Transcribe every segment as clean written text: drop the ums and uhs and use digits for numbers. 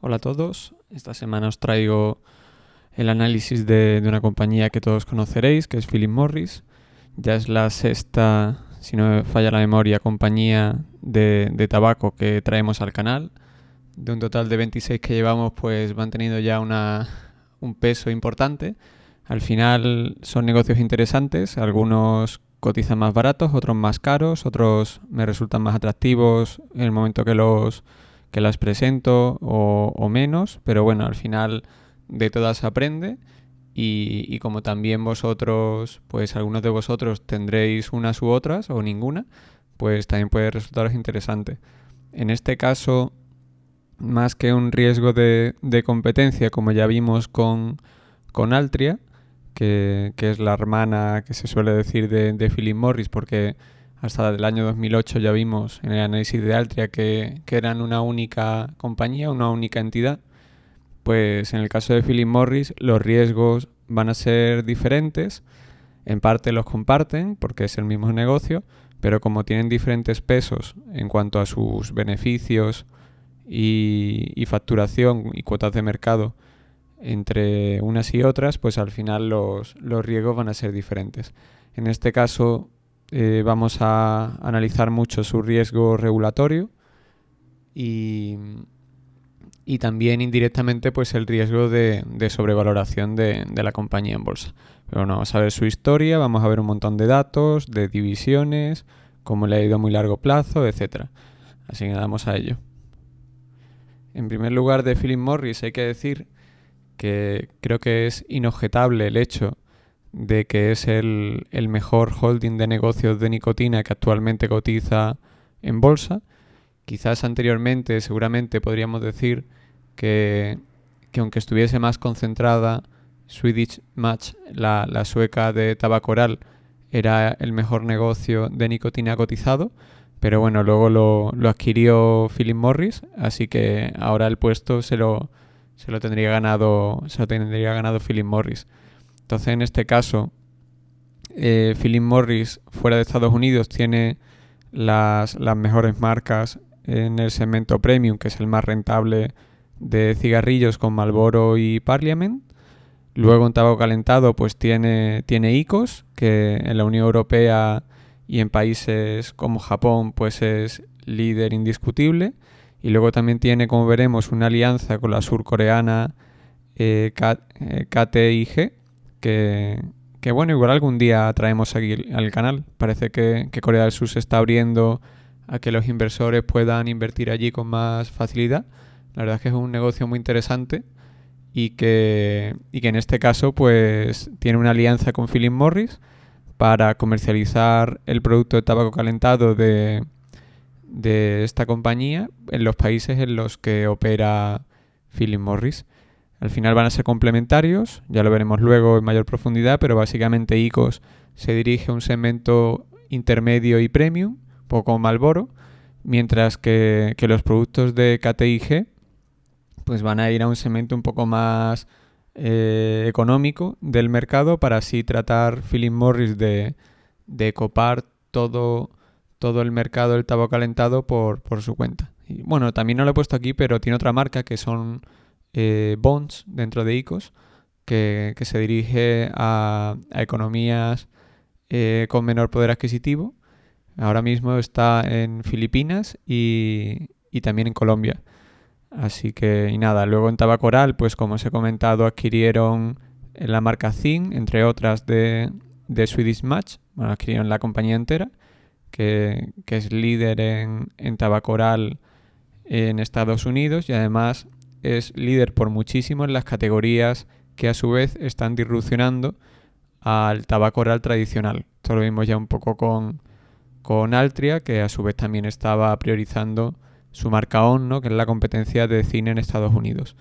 Hola a todos, esta semana os traigo el análisis de una compañía que todos conoceréis, que es Philip Morris. Ya es la sexta, si no me falla la memoria, compañía de tabaco que traemos al canal. De un total de 26 que llevamos, pues van teniendo ya un peso importante. Al final son negocios interesantes, algunos cotizan más baratos, otros más caros, otros me resultan más atractivos en el momento que las presento o menos, pero bueno, al final de todas se aprende y como también vosotros, pues algunos de vosotros tendréis unas u otras o ninguna, pues también puede resultaros interesante. En este caso, más que un riesgo de competencia, como ya vimos con Altria, que es la hermana que se suele decir de Philip Morris, porque hasta el año 2008 ya vimos en el análisis de Altria que eran una única compañía, una única entidad. Pues en el caso de Philip Morris los riesgos van a ser diferentes. En parte los comparten porque es el mismo negocio, pero como tienen diferentes pesos en cuanto a sus beneficios y facturación y cuotas de mercado entre unas y otras, pues al final los riesgos van a ser diferentes. En este caso vamos a analizar mucho su riesgo regulatorio y también indirectamente pues el riesgo de sobrevaloración de la compañía en bolsa. Pero bueno, vamos a ver su historia, vamos a ver un montón de datos, de divisiones, cómo le ha ido a muy largo plazo, etc. Así que vamos a ello. En primer lugar, de Philip Morris hay que decir que creo que es inobjetable el hecho de que es el mejor holding de negocios de nicotina que actualmente cotiza en bolsa. Quizás anteriormente, seguramente podríamos decir que aunque estuviese más concentrada, Swedish Match, la sueca de tabaco oral, era el mejor negocio de nicotina cotizado, pero bueno, luego lo adquirió Philip Morris, así que ahora el puesto se lo tendría ganado Philip Morris. Entonces, en este caso, Philip Morris fuera de Estados Unidos tiene las mejores marcas en el segmento premium, que es el más rentable de cigarrillos, con Marlboro y Parliament. Luego en tabaco calentado pues tiene IQOS, que en la Unión Europea y en países como Japón pues es líder indiscutible. Y luego también tiene, como veremos, una alianza con la surcoreana KTIG, que bueno, igual algún día traemos aquí al canal. Parece que Corea del Sur se está abriendo a que los inversores puedan invertir allí con más facilidad. La verdad es que es un negocio muy interesante y que en este caso pues tiene una alianza con Philip Morris para comercializar el producto de tabaco calentado de esta compañía en los países en los que opera Philip Morris. Al final van a ser complementarios, ya lo veremos luego en mayor profundidad, pero básicamente IQOS se dirige a un segmento intermedio y premium, poco como Marlboro, mientras que los productos de KTIG pues van a ir a un segmento un poco más económico del mercado, para así tratar Philip Morris de copar todo el mercado del tabaco calentado por su cuenta. Y bueno, también no lo he puesto aquí, pero tiene otra marca que son Bonds dentro de IQOS, que se dirige a economías con menor poder adquisitivo. Ahora mismo está en Filipinas y también en Colombia. Así que, y nada, luego en tabaco oral, pues como os he comentado, adquirieron la marca Zyn, entre otras de Swedish Match. Bueno, adquirieron la compañía entera, que es líder en tabaco oral en Estados Unidos, y además es líder por muchísimo en las categorías que a su vez están disrupcionando al tabaco oral tradicional. Esto lo vimos ya un poco con Altria, que a su vez también estaba priorizando su marca ON, ¿no?, que es la competencia de cine en Estados Unidos.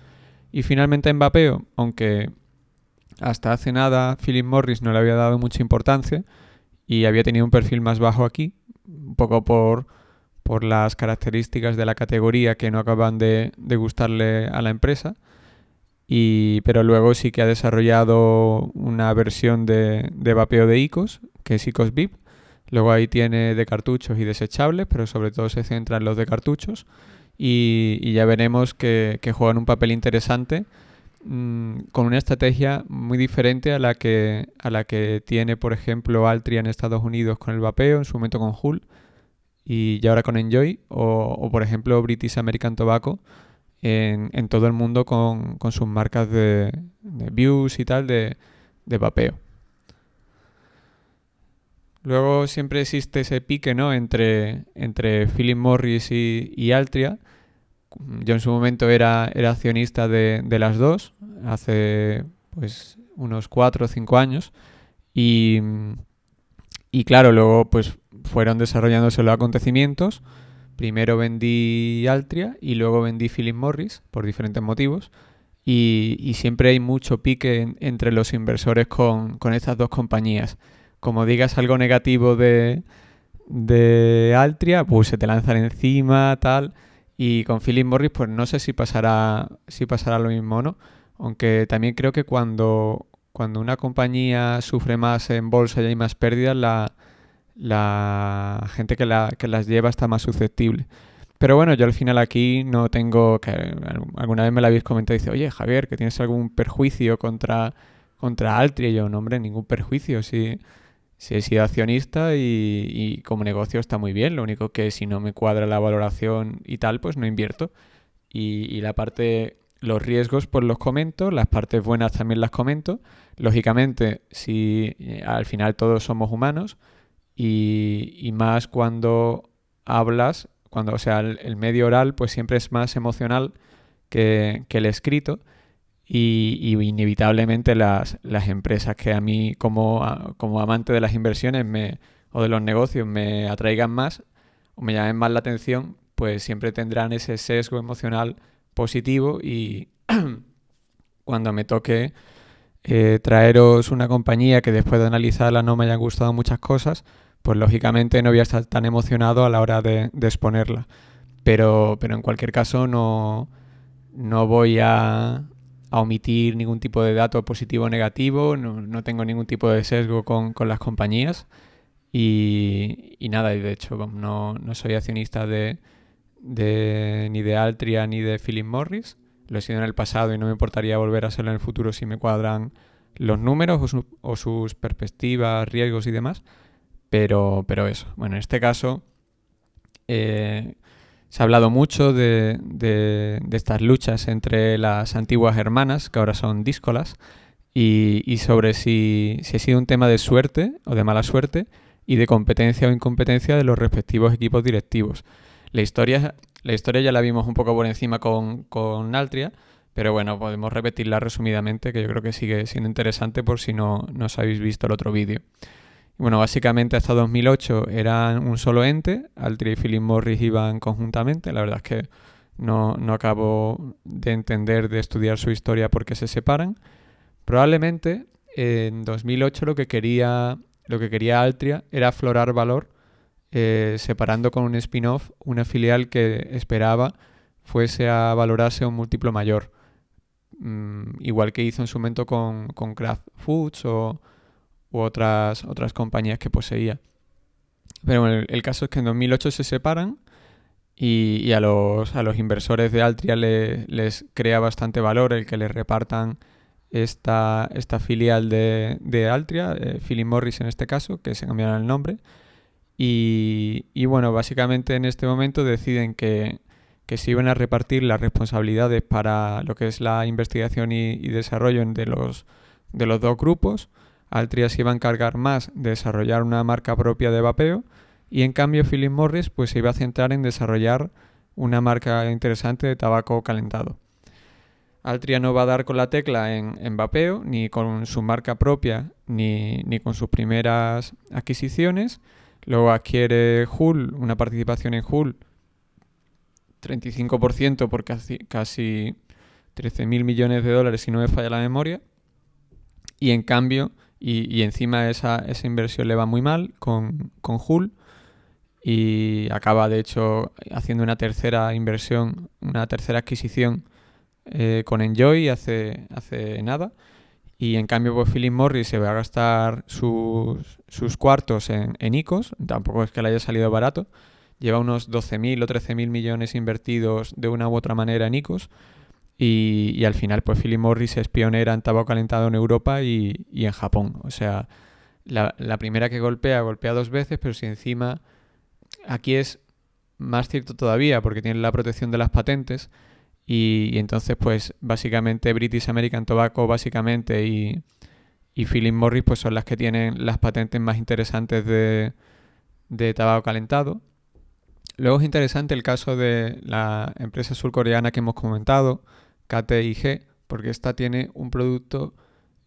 Y finalmente en vapeo, aunque hasta hace nada Philip Morris no le había dado mucha importancia y había tenido un perfil más bajo aquí, un poco por las características de la categoría que no acaban de gustarle a la empresa, pero luego sí que ha desarrollado una versión de vapeo de IQOS, que es IQOS VIP. Luego ahí tiene de cartuchos y desechables, pero sobre todo se centra en los de cartuchos. y ya veremos que juegan un papel interesante, con una estrategia muy diferente a la que tiene, por ejemplo, Altria en Estados Unidos con el vapeo, en su momento con Hull y ahora con Enjoy, o por ejemplo British American Tobacco en todo el mundo con sus marcas de Views y tal de vapeo. Luego siempre existe ese pique, ¿no? entre Philip Morris y Altria. Yo en su momento era accionista de las dos, hace pues unos 4 o 5 años. Y, y claro, luego pues fueron desarrollándose los acontecimientos. Primero vendí Altria y luego vendí Philip Morris por diferentes motivos. Y siempre hay mucho pique entre los inversores con estas dos compañías. Como digas algo negativo de Altria, pues se te lanzan encima, tal. Y con Philip Morris, pues no sé si pasará lo mismo o no. Aunque también creo que cuando una compañía sufre más en bolsa y hay más pérdidas, la gente que las lleva está más susceptible. Pero bueno, yo al final aquí no tengo, que alguna vez me lo habéis comentado, dice, oye Javier, que tienes algún perjuicio contra Altria. Y yo, no hombre, ningún perjuicio, si he sido accionista y como negocio está muy bien. Lo único que si no me cuadra la valoración y tal, pues no invierto. Y la parte, los riesgos pues los comento, las partes buenas también las comento. Lógicamente, si al final todos somos humanos y más cuando hablas, cuando, o sea, el medio oral pues siempre es más emocional que el escrito y inevitablemente las empresas que a mí como amante de las inversiones o de los negocios me atraigan más o me llamen más la atención, pues siempre tendrán ese sesgo emocional positivo y cuando me toque traeros una compañía que después de analizarla no me hayan gustado muchas cosas, pues lógicamente no voy a estar tan emocionado a la hora de exponerla. Pero en cualquier caso no voy a omitir ningún tipo de dato positivo o negativo, no tengo ningún tipo de sesgo con las compañías y nada, y de hecho no soy accionista ni de Altria ni de Philip Morris. Lo he sido en el pasado y no me importaría volver a serlo en el futuro si me cuadran los números o sus perspectivas, riesgos y demás. Pero eso, bueno, en este caso se ha hablado mucho de estas luchas entre las antiguas hermanas, que ahora son díscolas, y sobre si ha sido un tema de suerte o de mala suerte y de competencia o incompetencia de los respectivos equipos directivos. La historia ya la vimos un poco por encima con Altria, pero bueno, podemos repetirla resumidamente, que yo creo que sigue siendo interesante por si no os habéis visto el otro vídeo. Bueno, básicamente hasta 2008 eran un solo ente, Altria y Philip Morris iban conjuntamente. La verdad es que no acabo de entender, de estudiar su historia por qué se separan. Probablemente en 2008 lo que quería Altria era aflorar valor, separando con un spin-off una filial que esperaba fuese a valorarse a un múltiplo mayor. Igual que hizo en su momento con Kraft Foods u otras compañías que poseía. Pero bueno, el caso es que en 2008 se separan y a los inversores de Altria les crea bastante valor el que les repartan esta filial de Altria, Philip Morris en este caso, que se cambiaron el nombre. Y bueno, básicamente en este momento deciden que se iban a repartir las responsabilidades para lo que es la investigación y desarrollo de los dos grupos. Altria se iba a encargar más de desarrollar una marca propia de vapeo y en cambio Philip Morris pues se iba a centrar en desarrollar una marca interesante de tabaco calentado. Altria no va a dar con la tecla en vapeo, ni con su marca propia, ni con sus primeras adquisiciones. Luego adquiere Hull, una participación en Hull, 35% por casi 13.000 millones de dólares, si no me falla la memoria. Y en cambio, y encima esa inversión le va muy mal con Hull y acaba de hecho haciendo una tercera inversión, una tercera adquisición con Enjoy hace nada. Y en cambio pues Philip Morris se va a gastar sus cuartos en ICOs, tampoco es que le haya salido barato, lleva unos 12.000 o 13.000 millones invertidos de una u otra manera en IQOS. Y al final, pues Philip Morris es pionera en tabaco calentado en Europa y en Japón. O sea, la primera que golpea dos veces, pero si encima aquí es más cierto todavía porque tiene la protección de las patentes y entonces pues básicamente British American Tobacco básicamente y Philip Morris pues son las que tienen las patentes más interesantes de tabaco calentado. Luego es interesante el caso de la empresa surcoreana que hemos comentado, KTIG, porque esta tiene un producto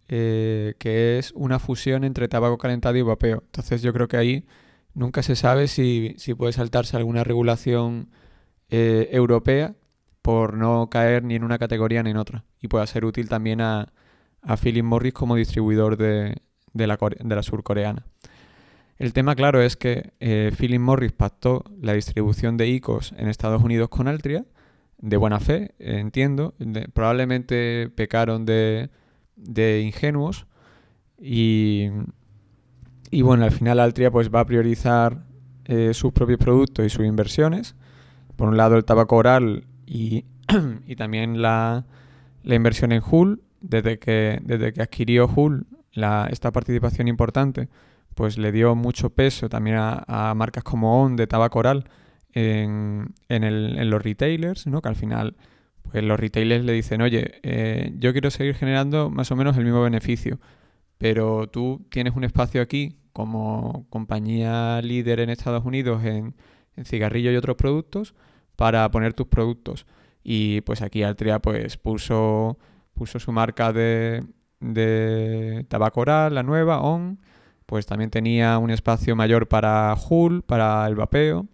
que es una fusión entre tabaco calentado y vapeo. Entonces yo creo que ahí nunca se sabe si puede saltarse alguna regulación europea por no caer ni en una categoría ni en otra. Y pueda ser útil también a Philip Morris como distribuidor de la surcoreana. El tema, claro, es que Philip Morris pactó la distribución de IQOS en Estados Unidos con Altria, de buena fe, entiendo. Probablemente pecaron de ingenuos y, y bueno, al final Altria pues va a priorizar sus propios productos y sus inversiones. Por un lado el tabaco oral y también la inversión en Hull, desde que adquirió Hull esta participación importante, pues le dio mucho peso también a marcas como On de tabaco oral en los retailers, ¿no? Que al final pues los retailers le dicen, oye, yo quiero seguir generando más o menos el mismo beneficio, pero tú tienes un espacio aquí como compañía líder en Estados Unidos en cigarrillos y otros productos para poner tus productos. Y pues aquí Altria pues puso su marca de tabaco oral, la nueva, On. Pues también tenía un espacio mayor para Hull, para el vapeo.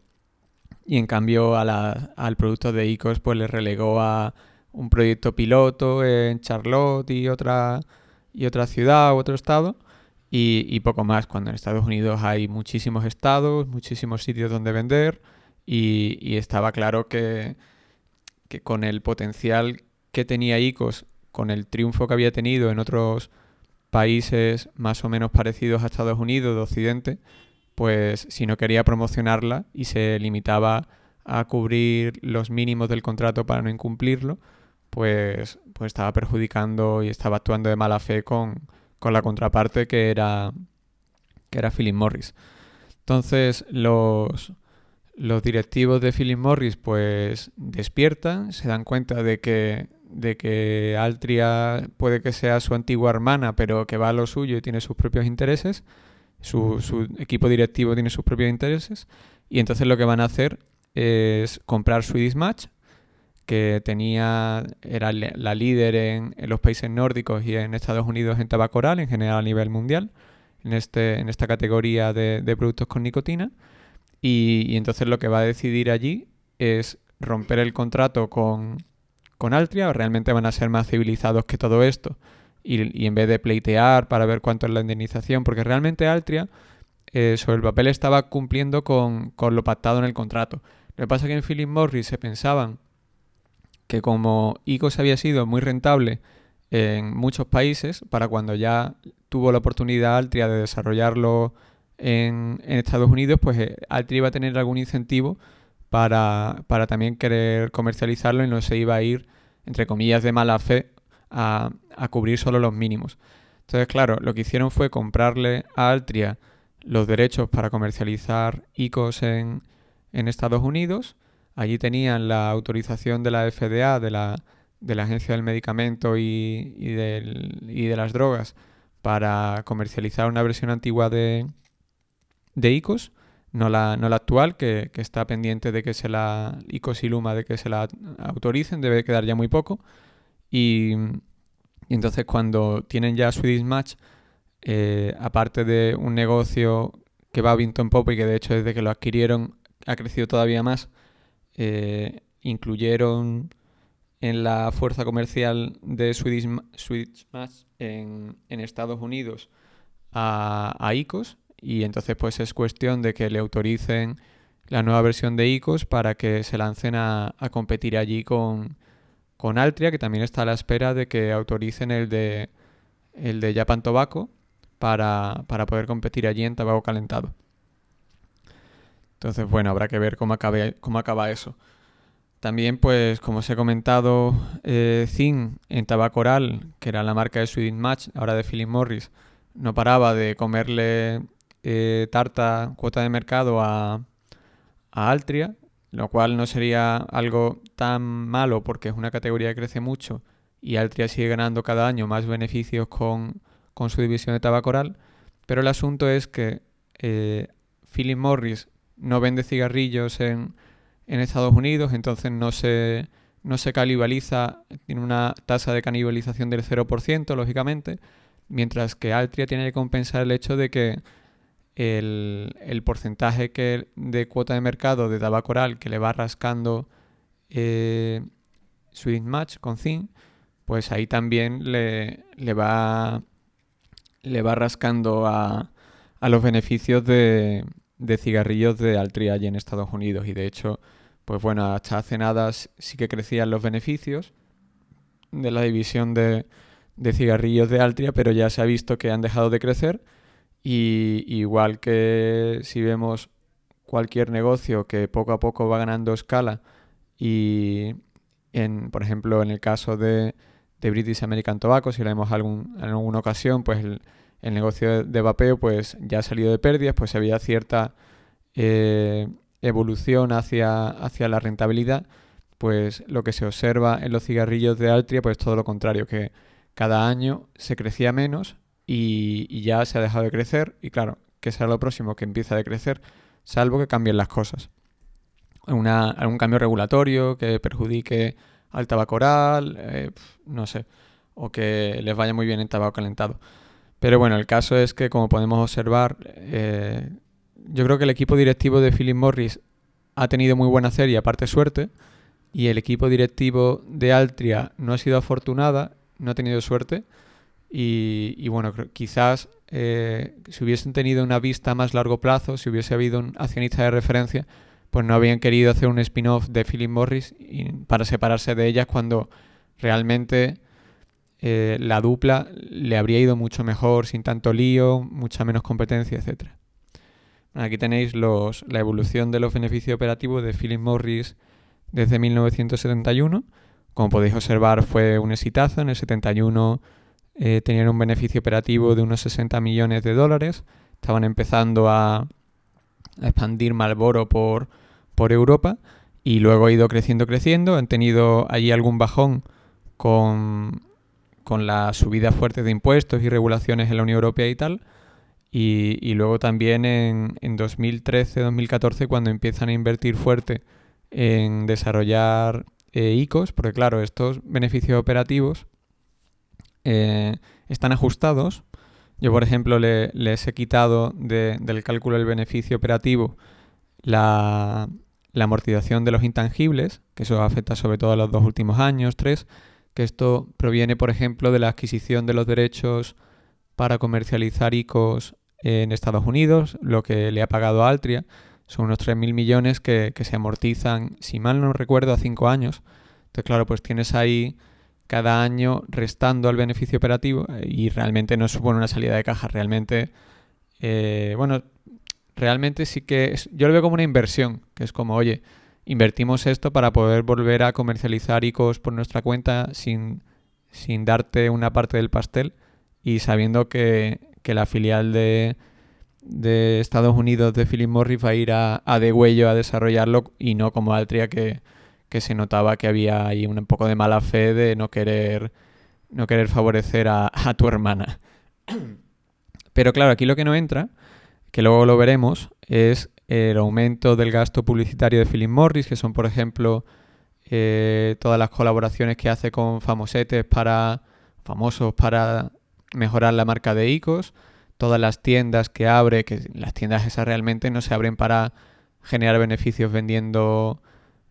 Y en cambio al producto de IQOS pues le relegó a un proyecto piloto en Charlotte y otra ciudad u otro estado. Y poco más, cuando en Estados Unidos hay muchísimos estados, muchísimos sitios donde vender. Y estaba claro que con el potencial que tenía IQOS, con el triunfo que había tenido en otros países más o menos parecidos a Estados Unidos, de Occidente, pues si no quería promocionarla y se limitaba a cubrir los mínimos del contrato para no incumplirlo, pues estaba perjudicando y estaba actuando de mala fe con la contraparte que era Philip Morris. Entonces los directivos de Philip Morris pues despiertan, se dan cuenta de que Altria puede que sea su antigua hermana, pero que va a lo suyo y tiene sus propios intereses, su equipo directivo tiene sus propios intereses, y entonces lo que van a hacer es comprar Swedish Match, que era la líder en los países nórdicos y en Estados Unidos en tabaco oral, en general a nivel mundial, en esta categoría de productos con nicotina. Y entonces lo que va a decidir allí es romper el contrato con Altria, o realmente van a ser más civilizados que todo esto. Y en vez de pleitear para ver cuánto es la indemnización, porque realmente Altria sobre el papel estaba cumpliendo con lo pactado en el contrato. Lo que pasa es que en Philip Morris se pensaban que como IQOS había sido muy rentable en muchos países, para cuando ya tuvo la oportunidad Altria de desarrollarlo en Estados Unidos, pues Altria iba a tener algún incentivo para también querer comercializarlo y no se iba a ir, entre comillas, de mala fe a cubrir solo los mínimos. Entonces, claro, lo que hicieron fue comprarle a Altria los derechos para comercializar IQOS en Estados Unidos. Allí tenían la autorización de la FDA, de la Agencia del Medicamento y de las Drogas, para comercializar una versión antigua de IQOS, no la actual, que está pendiente de que IQOS y Luma, de que se la autoricen, debe quedar ya muy poco. Y entonces cuando tienen ya Swedish Match, aparte de un negocio que va viento en popa y que de hecho desde que lo adquirieron ha crecido todavía más, incluyeron en la fuerza comercial de Swedish Match en Estados Unidos a IQOS, y entonces pues es cuestión de que le autoricen la nueva versión de IQOS para que se lancen a competir allí con Altria, que también está a la espera de que autoricen el de Japan Tobacco para poder competir allí en tabaco calentado. Entonces, bueno, habrá que ver cómo acaba eso. También, pues, como os he comentado, Zyn en Tabaco Oral, que era la marca de Swedish Match, ahora de Philip Morris, no paraba de comerle tarta cuota de mercado a Altria, lo cual no sería algo tan malo porque es una categoría que crece mucho y Altria sigue ganando cada año más beneficios con su división de tabaco oral, pero el asunto es que Philip Morris no vende cigarrillos en Estados Unidos, entonces no se canibaliza, tiene una tasa de canibalización del 0%, lógicamente, mientras que Altria tiene que compensar el hecho de que el porcentaje de cuota de mercado de tabaco oral que le va rascando Swedish Match con Zyn, pues ahí también le va rascando a los beneficios de cigarrillos de Altria allí en Estados Unidos. Y de hecho, pues bueno, hasta hace nada sí que crecían los beneficios de la división de cigarrillos de Altria, pero ya se ha visto que han dejado de crecer. Y igual que si vemos cualquier negocio que poco a poco va ganando escala y por ejemplo en el caso de British American Tobacco, si lo vemos en alguna ocasión, pues el negocio de vapeo pues ya ha salido de pérdidas, pues había cierta evolución hacia la rentabilidad. Pues lo que se observa en los cigarrillos de Altria pues todo lo contrario, que cada año se crecía menos y ya se ha dejado de crecer y claro, que será lo próximo que empieza a decrecer, salvo que cambien las cosas. Algún cambio regulatorio que perjudique al tabaco oral, no sé, o que les vaya muy bien en tabaco calentado. Pero bueno, el caso es que como podemos observar, yo creo que el equipo directivo de Philip Morris ha tenido muy buena hacer y aparte suerte, y el equipo directivo de Altria no ha sido afortunada, no ha tenido suerte. Y bueno, quizás si hubiesen tenido una vista a más largo plazo, si hubiese habido un accionista de referencia, pues no habían querido hacer un spin-off de Philip Morris para separarse de ellas cuando realmente la dupla le habría ido mucho mejor, sin tanto lío, mucha menos competencia, etc. Aquí tenéis la evolución de los beneficios operativos de Philip Morris desde 1971. Como podéis observar, fue un exitazo. En el 71 tenían un beneficio operativo de unos 60 millones de dólares. Estaban empezando a expandir Marlboro por Europa y luego ha ido creciendo. Han tenido allí algún bajón con la subida fuerte de impuestos y regulaciones en la Unión Europea y tal. Y luego también en 2013-2014 cuando empiezan a invertir fuerte en desarrollar ICOs, porque claro, estos beneficios operativos están ajustados. Yo, por ejemplo, les he quitado del cálculo del beneficio operativo la amortización de los intangibles, que eso afecta sobre todo a los 2 últimos años, 3, que esto proviene, por ejemplo, de la adquisición de los derechos para comercializar ICOs en Estados Unidos, lo que le ha pagado a Altria. Son unos 3.000 millones que se amortizan, si mal no recuerdo, a 5 años. Entonces, claro, pues tienes ahí cada año restando al beneficio operativo y realmente no supone una salida de caja. Realmente, realmente sí que yo lo veo como una inversión, que es como, oye, invertimos esto para poder volver a comercializar ICOs por nuestra cuenta sin darte una parte del pastel y sabiendo que la filial de Estados Unidos de Philip Morris va a ir a degüello a desarrollarlo y no como Altria que se notaba que había ahí un poco de mala fe de no querer favorecer a tu hermana. Pero claro, aquí lo que no entra, que luego lo veremos, es el aumento del gasto publicitario de Philip Morris, que son, por ejemplo, todas las colaboraciones que hace con famosos para mejorar la marca de ICOs, todas las tiendas que abre, que las tiendas esas realmente no se abren para generar beneficios vendiendo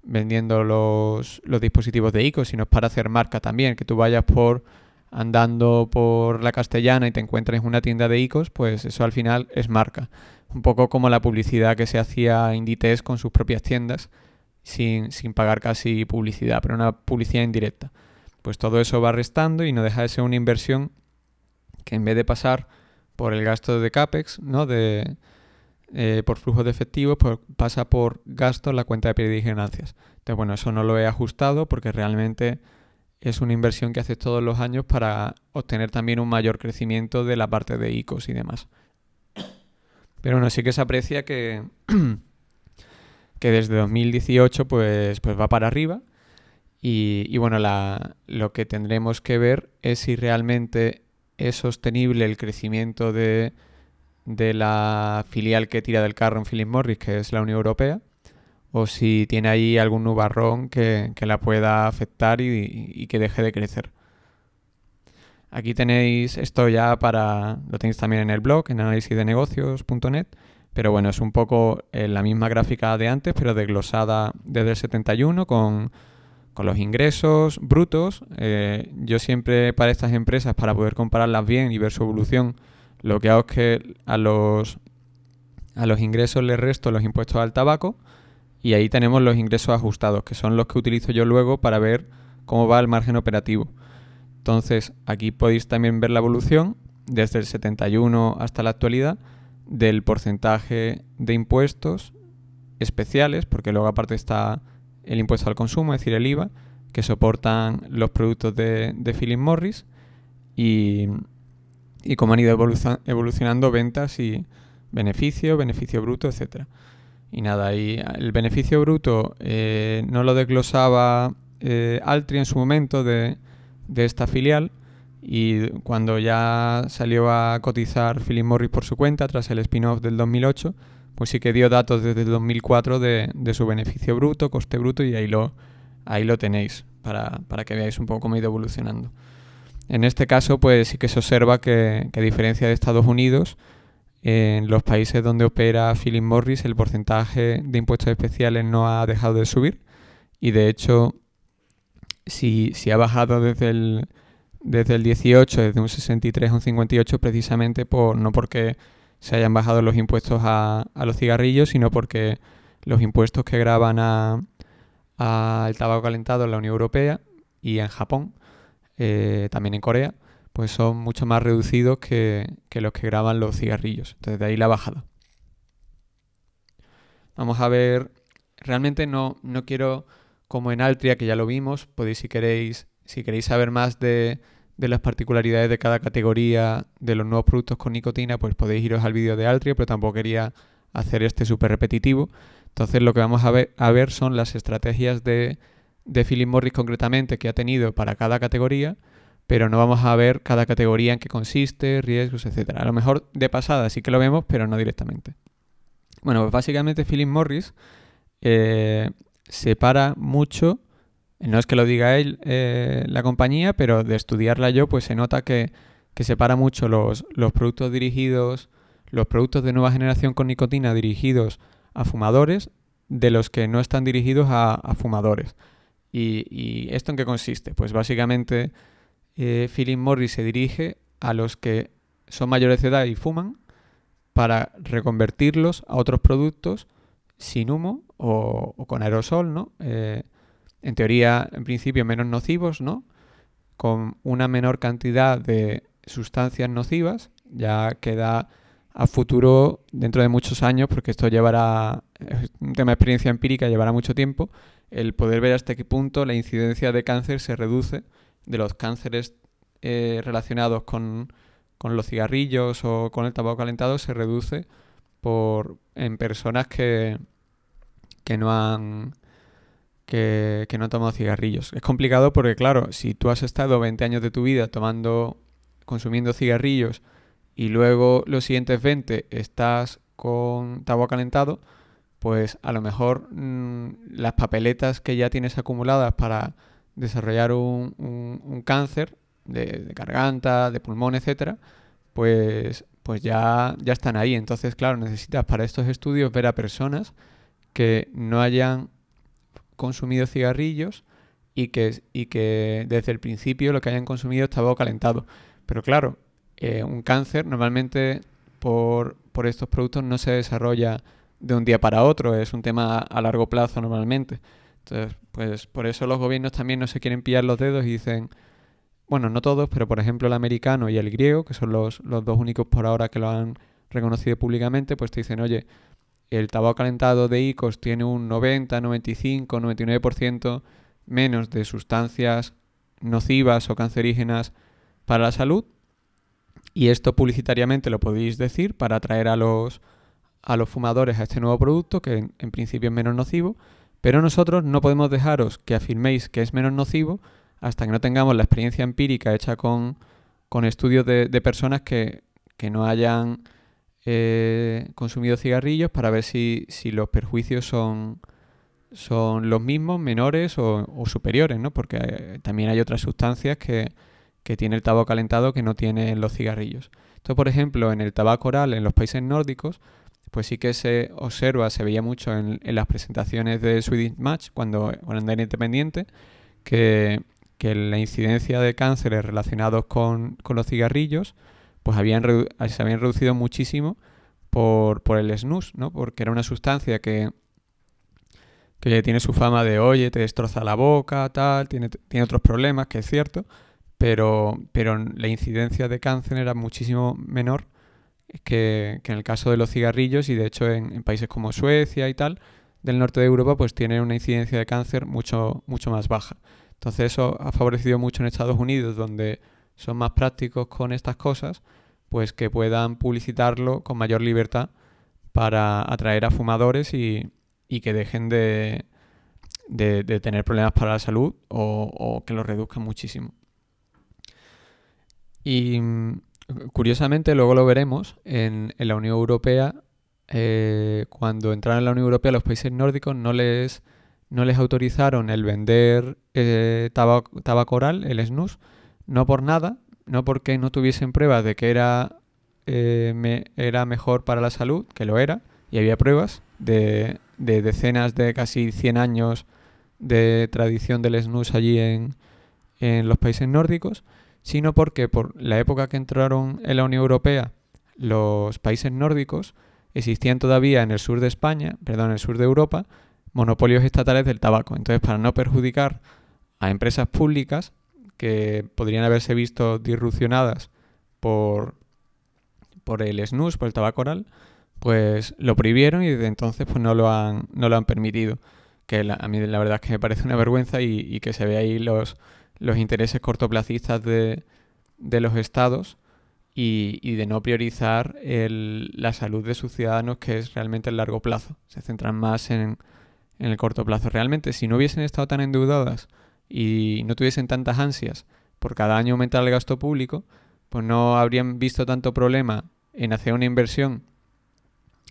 los dispositivos de ICOs, sino es para hacer marca también, que tú vayas andando por la Castellana y te encuentres en una tienda de ICOs, pues eso al final es marca. Un poco como la publicidad que se hacía Inditex con sus propias tiendas, sin pagar casi publicidad, pero una publicidad indirecta. Pues todo eso va restando y no deja de ser una inversión que en vez de pasar por el gasto de CAPEX, ¿no? de por flujos de efectivo, pues pasa por gastos en la cuenta de pérdidas y ganancias. Entonces, bueno, eso no lo he ajustado porque realmente es una inversión que haces todos los años para obtener también un mayor crecimiento de la parte de ICOs y demás. Pero bueno, sí que se aprecia que desde 2018 pues va para arriba y bueno, lo que tendremos que ver es si realmente es sostenible el crecimiento de la filial que tira del carro en Philip Morris, que es la Unión Europea, o si tiene ahí algún nubarrón que la pueda afectar y que deje de crecer. Aquí tenéis esto ya lo tenéis también en el blog, en análisisdenegocios.net, pero bueno, es un poco la misma gráfica de antes, pero desglosada desde el 71 con los ingresos brutos. Yo siempre para estas empresas, para poder compararlas bien y ver su evolución, lo que hago es que a los ingresos les resto los impuestos al tabaco y ahí tenemos los ingresos ajustados, que son los que utilizo yo luego para ver cómo va el margen operativo. Entonces, aquí podéis también ver la evolución desde el 71 hasta la actualidad del porcentaje de impuestos especiales, porque luego aparte está el impuesto al consumo, es decir, el IVA, que soportan los productos de Philip Morris y cómo han ido evolucionando ventas y beneficio bruto, etcétera. Y nada, y el beneficio bruto no lo desglosaba Altri en su momento de esta filial, y cuando ya salió a cotizar Philip Morris por su cuenta tras el spin-off del 2008, pues sí que dio datos desde el 2004 de su beneficio bruto, coste bruto, y ahí lo tenéis para que veáis un poco cómo ha ido evolucionando. En este caso, pues sí que se observa que a diferencia de Estados Unidos, en los países donde opera Philip Morris el porcentaje de impuestos especiales no ha dejado de subir, y de hecho si ha bajado desde el 18, desde un 63 a un 58, precisamente no porque se hayan bajado los impuestos a los cigarrillos, sino porque los impuestos que graban al tabaco calentado en la Unión Europea y en Japón, también en Corea, pues son mucho más reducidos que los que graban los cigarrillos. Entonces de ahí la bajada. Vamos a ver, realmente no quiero, como en Altria, que ya lo vimos, podéis si queréis saber más de las particularidades de cada categoría de los nuevos productos con nicotina, pues podéis iros al vídeo de Altria, pero tampoco quería hacer este súper repetitivo. Entonces lo que vamos a ver son las estrategias de Philip Morris concretamente que ha tenido para cada categoría, pero no vamos a ver cada categoría en qué consiste, riesgos, etcétera. A lo mejor de pasada sí que lo vemos, pero no directamente. Bueno, pues básicamente Philip Morris separa mucho, no es que lo diga él, la compañía, pero de estudiarla yo, pues se nota que separa mucho los productos dirigidos, los productos de nueva generación con nicotina dirigidos a fumadores, de los que no están dirigidos a fumadores. ¿Y esto en qué consiste? Pues básicamente Philip Morris se dirige a los que son mayores de edad y fuman para reconvertirlos a otros productos sin humo o con aerosol, ¿no? En teoría, en principio, menos nocivos, ¿no? Con una menor cantidad de sustancias nocivas, ya queda a futuro, dentro de muchos años, porque esto llevará, es un tema de experiencia empírica, llevará mucho tiempo, el poder ver hasta qué punto la incidencia de cáncer se reduce de los cánceres relacionados con los cigarrillos o con el tabaco calentado, se reduce en personas que no han tomado cigarrillos. Es complicado porque, claro, si tú has estado 20 años de tu vida consumiendo cigarrillos y luego los siguientes 20 estás con tabaco calentado, pues a lo mejor las papeletas que ya tienes acumuladas para desarrollar un cáncer de garganta, de pulmón, etcétera, pues ya están ahí. Entonces, claro, necesitas para estos estudios ver a personas que no hayan consumido cigarrillos y que desde el principio lo que hayan consumido es tabaco calentado. Pero claro, un cáncer normalmente por estos productos no se desarrolla de un día para otro, es un tema a largo plazo normalmente. Entonces, pues por eso los gobiernos también no se quieren pillar los dedos y dicen, bueno, no todos, pero por ejemplo el americano y el griego, que son los dos únicos por ahora que lo han reconocido públicamente, pues te dicen, oye, el tabaco calentado de IQOS tiene un 90, 95, 99% menos de sustancias nocivas o cancerígenas para la salud, y esto publicitariamente lo podéis decir para atraer a los fumadores a este nuevo producto que en principio es menos nocivo, pero nosotros no podemos dejaros que afirméis que es menos nocivo hasta que no tengamos la experiencia empírica hecha con estudios de personas que no hayan consumido cigarrillos para ver si los perjuicios son los mismos, menores o superiores, ¿no? Porque también hay otras sustancias que tiene el tabaco calentado que no tienen los cigarrillos. Entonces, por ejemplo, en el tabaco oral en los países nórdicos, pues sí que se observa, se veía mucho en las presentaciones de Swedish Match cuando era independiente, que la incidencia de cánceres relacionados con los cigarrillos pues se habían reducido muchísimo por el snus, ¿no? Porque era una sustancia que tiene su fama de, oye, te destroza la boca, tal, tiene otros problemas, que es cierto, pero la incidencia de cáncer era muchísimo menor que en el caso de los cigarrillos, y de hecho en países como Suecia y tal, del norte de Europa, pues tienen una incidencia de cáncer mucho más baja. Entonces eso ha favorecido mucho en Estados Unidos, donde son más prácticos con estas cosas, pues que puedan publicitarlo con mayor libertad para atraer a fumadores y que dejen de tener problemas para la salud o que los reduzcan muchísimo. Y curiosamente, luego lo veremos, en la Unión Europea, cuando entraron en la Unión Europea los países nórdicos no les autorizaron el vender tabaco oral, el snus, no por nada, no porque no tuviesen pruebas de que era mejor para la salud, que lo era, y había pruebas de decenas de casi 100 años de tradición del snus allí en los países nórdicos, sino porque por la época que entraron en la Unión Europea los países nórdicos, existían todavía en el sur de España, perdón, en el sur de Europa, monopolios estatales del tabaco. Entonces, para no perjudicar a empresas públicas que podrían haberse visto disrupcionadas por el snus, por el tabaco oral, pues lo prohibieron y desde entonces pues no lo han permitido. Que a mí la verdad es que me parece una vergüenza y que se ve ahí los intereses cortoplacistas de los estados y de no priorizar la salud de sus ciudadanos, que es realmente el largo plazo. Se centran más en el corto plazo. Realmente, si no hubiesen estado tan endeudadas y no tuviesen tantas ansias por cada año aumentar el gasto público, pues no habrían visto tanto problema en hacer una inversión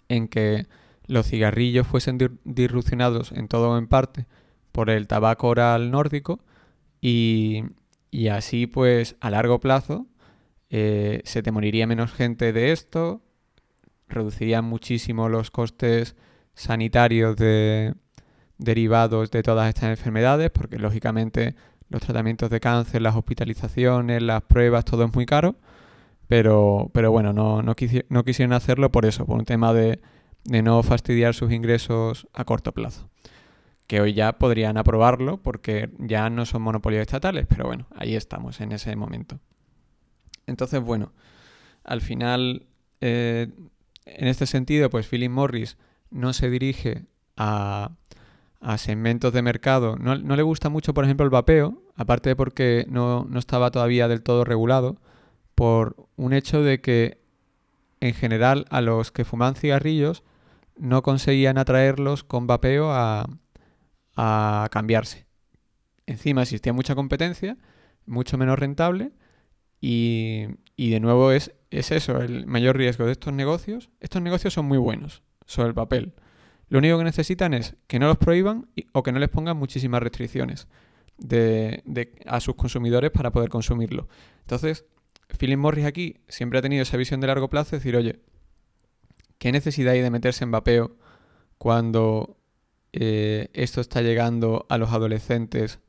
en que los cigarrillos fuesen disrupcionados en todo o en parte por el tabaco oral nórdico y así pues a largo plazo se te moriría menos gente de esto, reducirían muchísimo los costes sanitarios derivados de todas estas enfermedades, porque lógicamente los tratamientos de cáncer, las hospitalizaciones, las pruebas, todo es muy caro, pero bueno, no quisieron hacerlo por eso, por un tema de no fastidiar sus ingresos a corto plazo. Que hoy ya podrían aprobarlo porque ya no son monopolios estatales, pero bueno, ahí estamos en ese momento. Entonces, bueno, al final, en este sentido, pues Philip Morris no se dirige a segmentos de mercado. No le gusta mucho, por ejemplo, el vapeo, aparte de porque no estaba todavía del todo regulado, por un hecho de que, en general, a los que fumaban cigarrillos no conseguían atraerlos con vapeo a cambiarse. Encima existía mucha competencia, mucho menos rentable y de nuevo es eso, el mayor riesgo de estos negocios. Estos negocios son muy buenos sobre el papel. Lo único que necesitan es que no los prohíban o que no les pongan muchísimas restricciones a sus consumidores para poder consumirlo. Entonces, Philip Morris aquí siempre ha tenido esa visión de largo plazo, es decir, oye, ¿qué necesidad hay de meterse en vapeo cuando esto está llegando a los adolescentes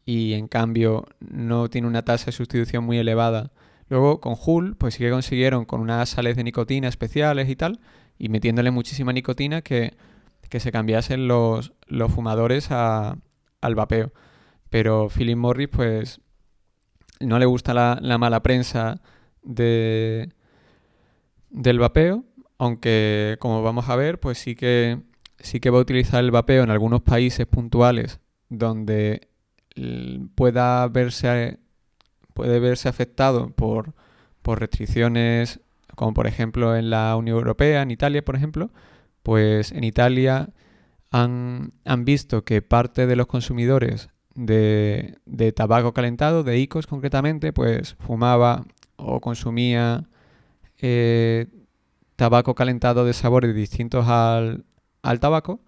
y en cambio no tiene una tasa de sustitución muy elevada? Luego con Juul pues sí que consiguieron con unas sales de nicotina especiales y tal, y metiéndole muchísima nicotina que se cambiasen los fumadores al vapeo. Pero Philip Morris pues no le gusta la mala prensa de del vapeo, aunque como vamos a ver, pues sí que va a utilizar el vapeo en algunos países puntuales donde puede verse afectado por restricciones, como por ejemplo en la Unión Europea, en Italia, por ejemplo. Pues en Italia han visto que parte de los consumidores de tabaco calentado, de IQOS concretamente, pues fumaba o consumía eh, tabaco calentado de sabores distintos al tabaco,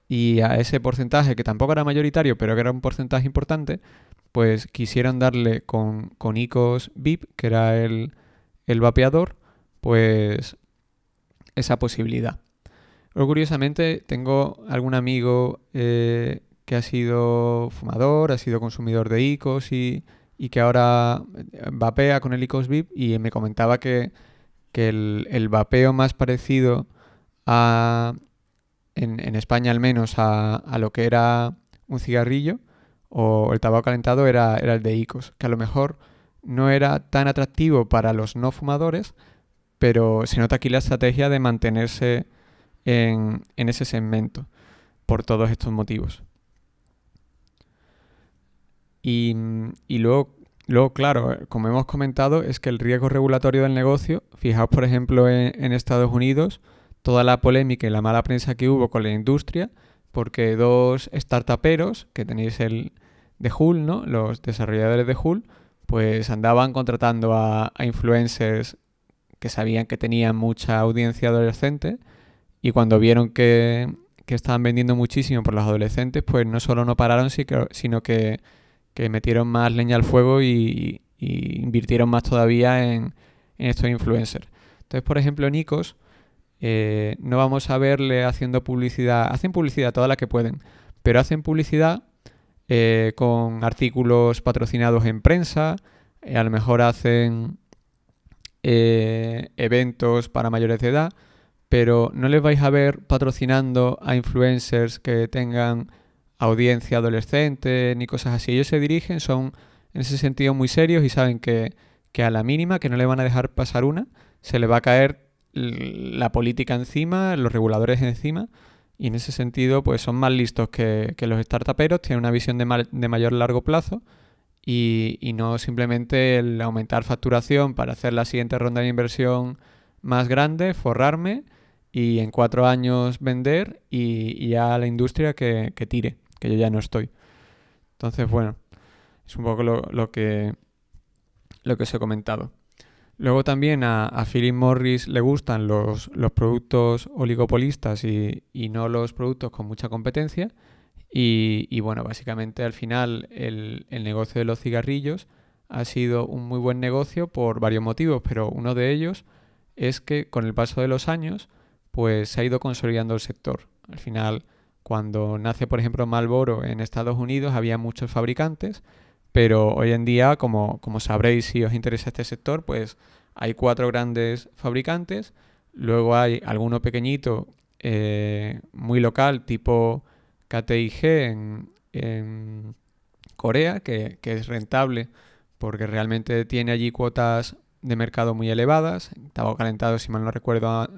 y a ese porcentaje, que tampoco era mayoritario, pero que era un porcentaje importante, pues quisieron darle con IQOS VIP, que era el vapeador, pues esa posibilidad. Pero curiosamente tengo algún amigo que ha sido fumador, ha sido consumidor de IQOS y que ahora vapea con el IQOS VIP, y me comentaba que el vapeo más parecido a, en España al menos, a lo que era un cigarrillo o el tabaco calentado era el de IQOS, que a lo mejor no era tan atractivo para los no fumadores, pero se nota aquí la estrategia de mantenerse en ese segmento por todos estos motivos. Y luego, claro, como hemos comentado, es que el riesgo regulatorio del negocio, fijaos por ejemplo en Estados Unidos, toda la polémica y la mala prensa que hubo con la industria, porque dos startuperos, que tenéis el de Hull, ¿no? Los desarrolladores de Hull, pues andaban contratando a influencers que sabían que tenían mucha audiencia adolescente, y cuando vieron que estaban vendiendo muchísimo por los adolescentes, pues no solo no pararon, sino que metieron más leña al fuego y invirtieron más todavía en estos influencers. Entonces, por ejemplo, Nikos, no vamos a verle haciendo publicidad. Hacen publicidad toda la que pueden, pero hacen publicidad con artículos patrocinados en prensa, a lo mejor hacen eventos para mayores de edad, pero no les vais a ver patrocinando a influencers que tengan audiencia adolescente ni cosas así. Ellos se dirigen, son en ese sentido muy serios y saben que a la mínima, que no le van a dejar pasar una, se le va a caer la política encima, los reguladores encima, y en ese sentido pues son más listos que los startuperos, tienen una visión de mayor largo plazo, y no simplemente el aumentar facturación para hacer la siguiente ronda de inversión más grande, forrarme y en 4 años vender y ya a la industria que tire, que yo ya no estoy. Entonces, bueno, es un poco lo que os he comentado. Luego también a Philip Morris le gustan los productos oligopolistas y no los productos con mucha competencia. Y bueno, básicamente al final el negocio de los cigarrillos ha sido un muy buen negocio por varios motivos, pero uno de ellos es que con el paso de los años pues se ha ido consolidando el sector. Al final, cuando nace por ejemplo Marlboro en Estados Unidos, había muchos fabricantes, pero hoy en día, como sabréis si os interesa este sector, pues hay 4 grandes fabricantes, luego hay alguno pequeñito, muy local, tipo KTIG en Corea, que es rentable porque realmente tiene allí cuotas de mercado muy elevadas. En tabaco calentado, si mal no recuerdo,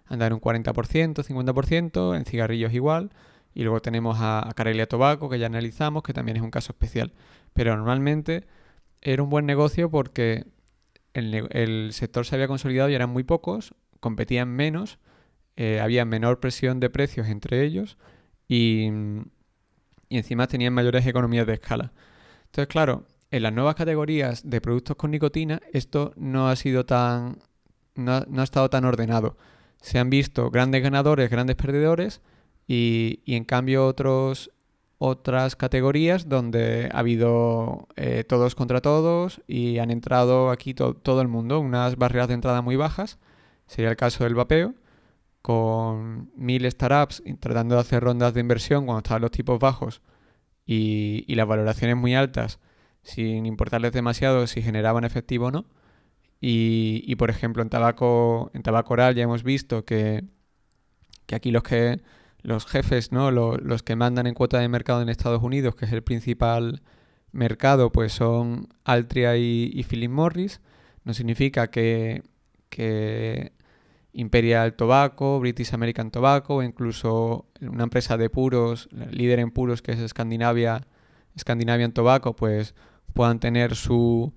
anda en un 40%, 50%, en cigarrillos igual. Y luego tenemos a Carelia Tobacco, que ya analizamos, que también es un caso especial. Pero normalmente era un buen negocio porque el sector se había consolidado y eran muy pocos, competían menos, había menor presión de precios entre ellos y encima tenían mayores economías de escala. Entonces, claro, en las nuevas categorías de productos con nicotina, esto no ha sido no ha estado tan ordenado. Se han visto grandes ganadores, grandes perdedores y en cambio otras categorías donde ha habido todos contra todos y han entrado aquí todo el mundo, unas barreras de entrada muy bajas. Sería el caso del vapeo, con 1000 startups tratando de hacer rondas de inversión cuando estaban los tipos bajos y las valoraciones muy altas, sin importarles demasiado si generaban efectivo o no. Y por ejemplo, en tabaco oral ya hemos visto que aquí los jefes, ¿no? Los que mandan en cuota de mercado en Estados Unidos, que es el principal mercado, pues son Altria y Philip Morris. No significa que Imperial Tobacco, British American Tobacco, o incluso una empresa de puros, líder en puros que es Scandinavian Tobacco, pues puedan tener su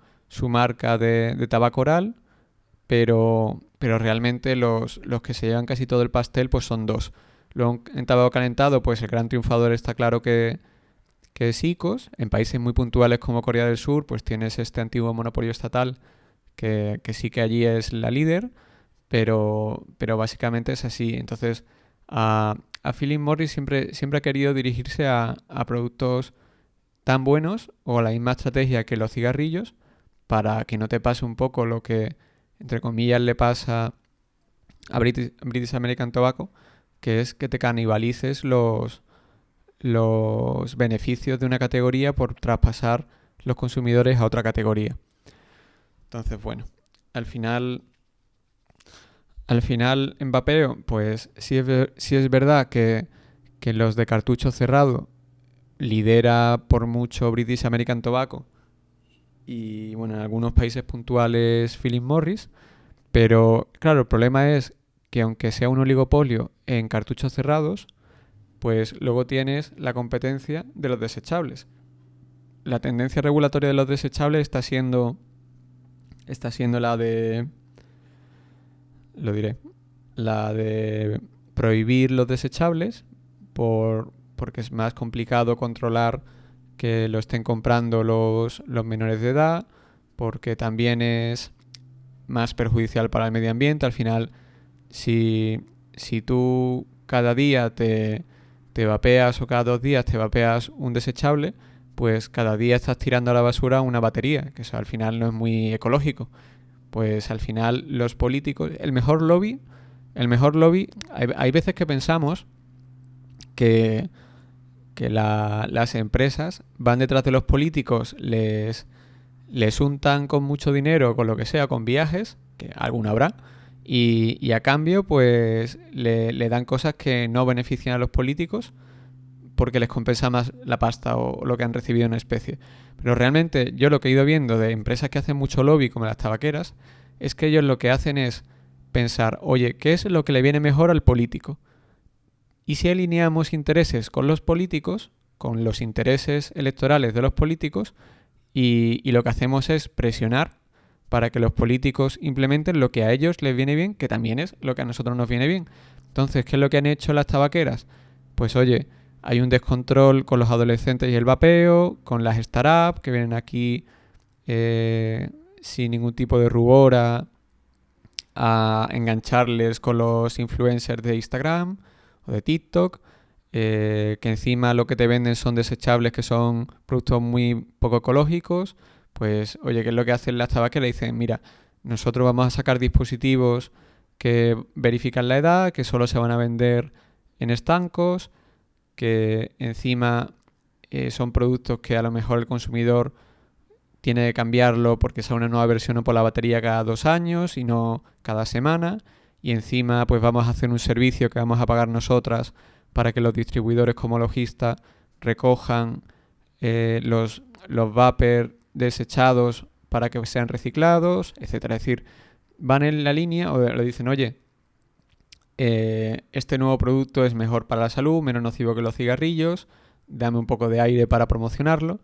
marca de tabaco oral, pero realmente los que se llevan casi todo el pastel pues son dos. Luego en tabaco calentado, pues el gran triunfador está claro que es IQOS. En países muy puntuales como Corea del Sur, pues tienes este antiguo monopolio estatal que sí que allí es la líder, pero básicamente es así. Entonces, a Philip Morris siempre ha querido dirigirse a productos tan buenos o a la misma estrategia que los cigarrillos para que no te pase un poco lo que, entre comillas, le pasa a British American Tobacco, que es que te canibalices los beneficios de una categoría por traspasar los consumidores a otra categoría. Entonces, bueno, al final en vapeo, pues sí es verdad que los de cartucho cerrado lidera por mucho British American Tobacco y bueno, en algunos países puntuales Philip Morris, pero claro, el problema es que aunque sea un oligopolio en cartuchos cerrados, pues luego tienes la competencia de los desechables. La tendencia regulatoria de los desechables está siendo la de, lo diré, la de prohibir los desechables porque es más complicado controlar que lo estén comprando los menores de edad, porque también es más perjudicial para el medio ambiente. Al final, si tú cada día te vapeas o cada 2 días te vapeas un desechable, pues cada día estás tirando a la basura una batería, que eso al final no es muy ecológico. Pues al final los políticos, el mejor lobby, hay veces que pensamos que las empresas van detrás de los políticos, les untan con mucho dinero, con lo que sea, con viajes, que alguna habrá, y a cambio pues le dan cosas que no benefician a los políticos porque les compensa más la pasta o lo que han recibido en especie. Pero realmente yo lo que he ido viendo de empresas que hacen mucho lobby como las tabaqueras es que ellos lo que hacen es pensar, oye, ¿qué es lo que le viene mejor al político? Y si alineamos intereses con los políticos, con los intereses electorales de los políticos, y lo que hacemos es presionar para que los políticos implementen lo que a ellos les viene bien, que también es lo que a nosotros nos viene bien. Entonces, ¿qué es lo que han hecho las tabaqueras? Pues oye, hay un descontrol con los adolescentes y el vapeo, con las startups que vienen aquí sin ningún tipo de rubor a engancharles con los influencers de Instagram o de TikTok, que encima lo que te venden son desechables que son productos muy poco ecológicos. Pues oye, ¿qué es lo que hacen las tabaqueras? Dicen, mira, nosotros vamos a sacar dispositivos que verifican la edad, que solo se van a vender en estancos, que encima son productos que a lo mejor el consumidor tiene que cambiarlo porque sale una nueva versión o por la batería cada 2 años y no cada semana. Y encima pues vamos a hacer un servicio que vamos a pagar nosotras para que los distribuidores como logistas recojan los vapers desechados para que sean reciclados, etcétera. Es decir, van en la línea o le dicen, oye, este nuevo producto es mejor para la salud, menos nocivo que los cigarrillos, dame un poco de aire para promocionarlo.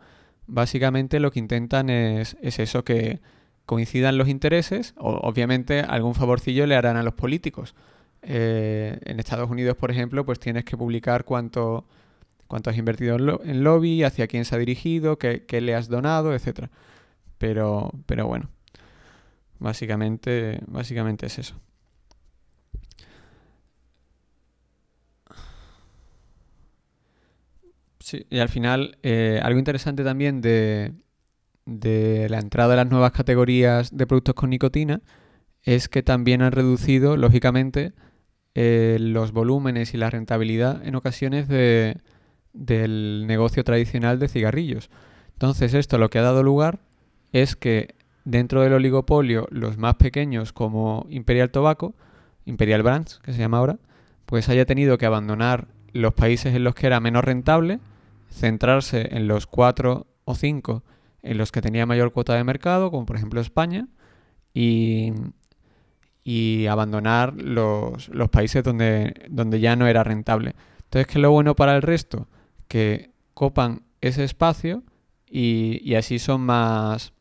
Básicamente lo que intentan es eso, que coincidan los intereses, o obviamente algún favorcillo le harán a los políticos. En Estados Unidos, por ejemplo, pues tienes que publicar cuánto has invertido en lobby, hacia quién se ha dirigido, qué le has donado, etcétera. Pero bueno, básicamente es eso. Sí, y al final, algo interesante también de la entrada de las nuevas categorías de productos con nicotina es que también han reducido, lógicamente, los volúmenes y la rentabilidad en ocasiones del negocio tradicional de cigarrillos. Entonces, esto lo que ha dado lugar es que dentro del oligopolio, los más pequeños como Imperial Tobacco, Imperial Brands, que se llama ahora, pues haya tenido que abandonar los países en los que era menos rentable, centrarse en los 4 o 5 en los que tenía mayor cuota de mercado, como por ejemplo España, y y abandonar los países donde ya no era rentable. Entonces, ¿qué es lo bueno para el resto? Que copan ese espacio y así son más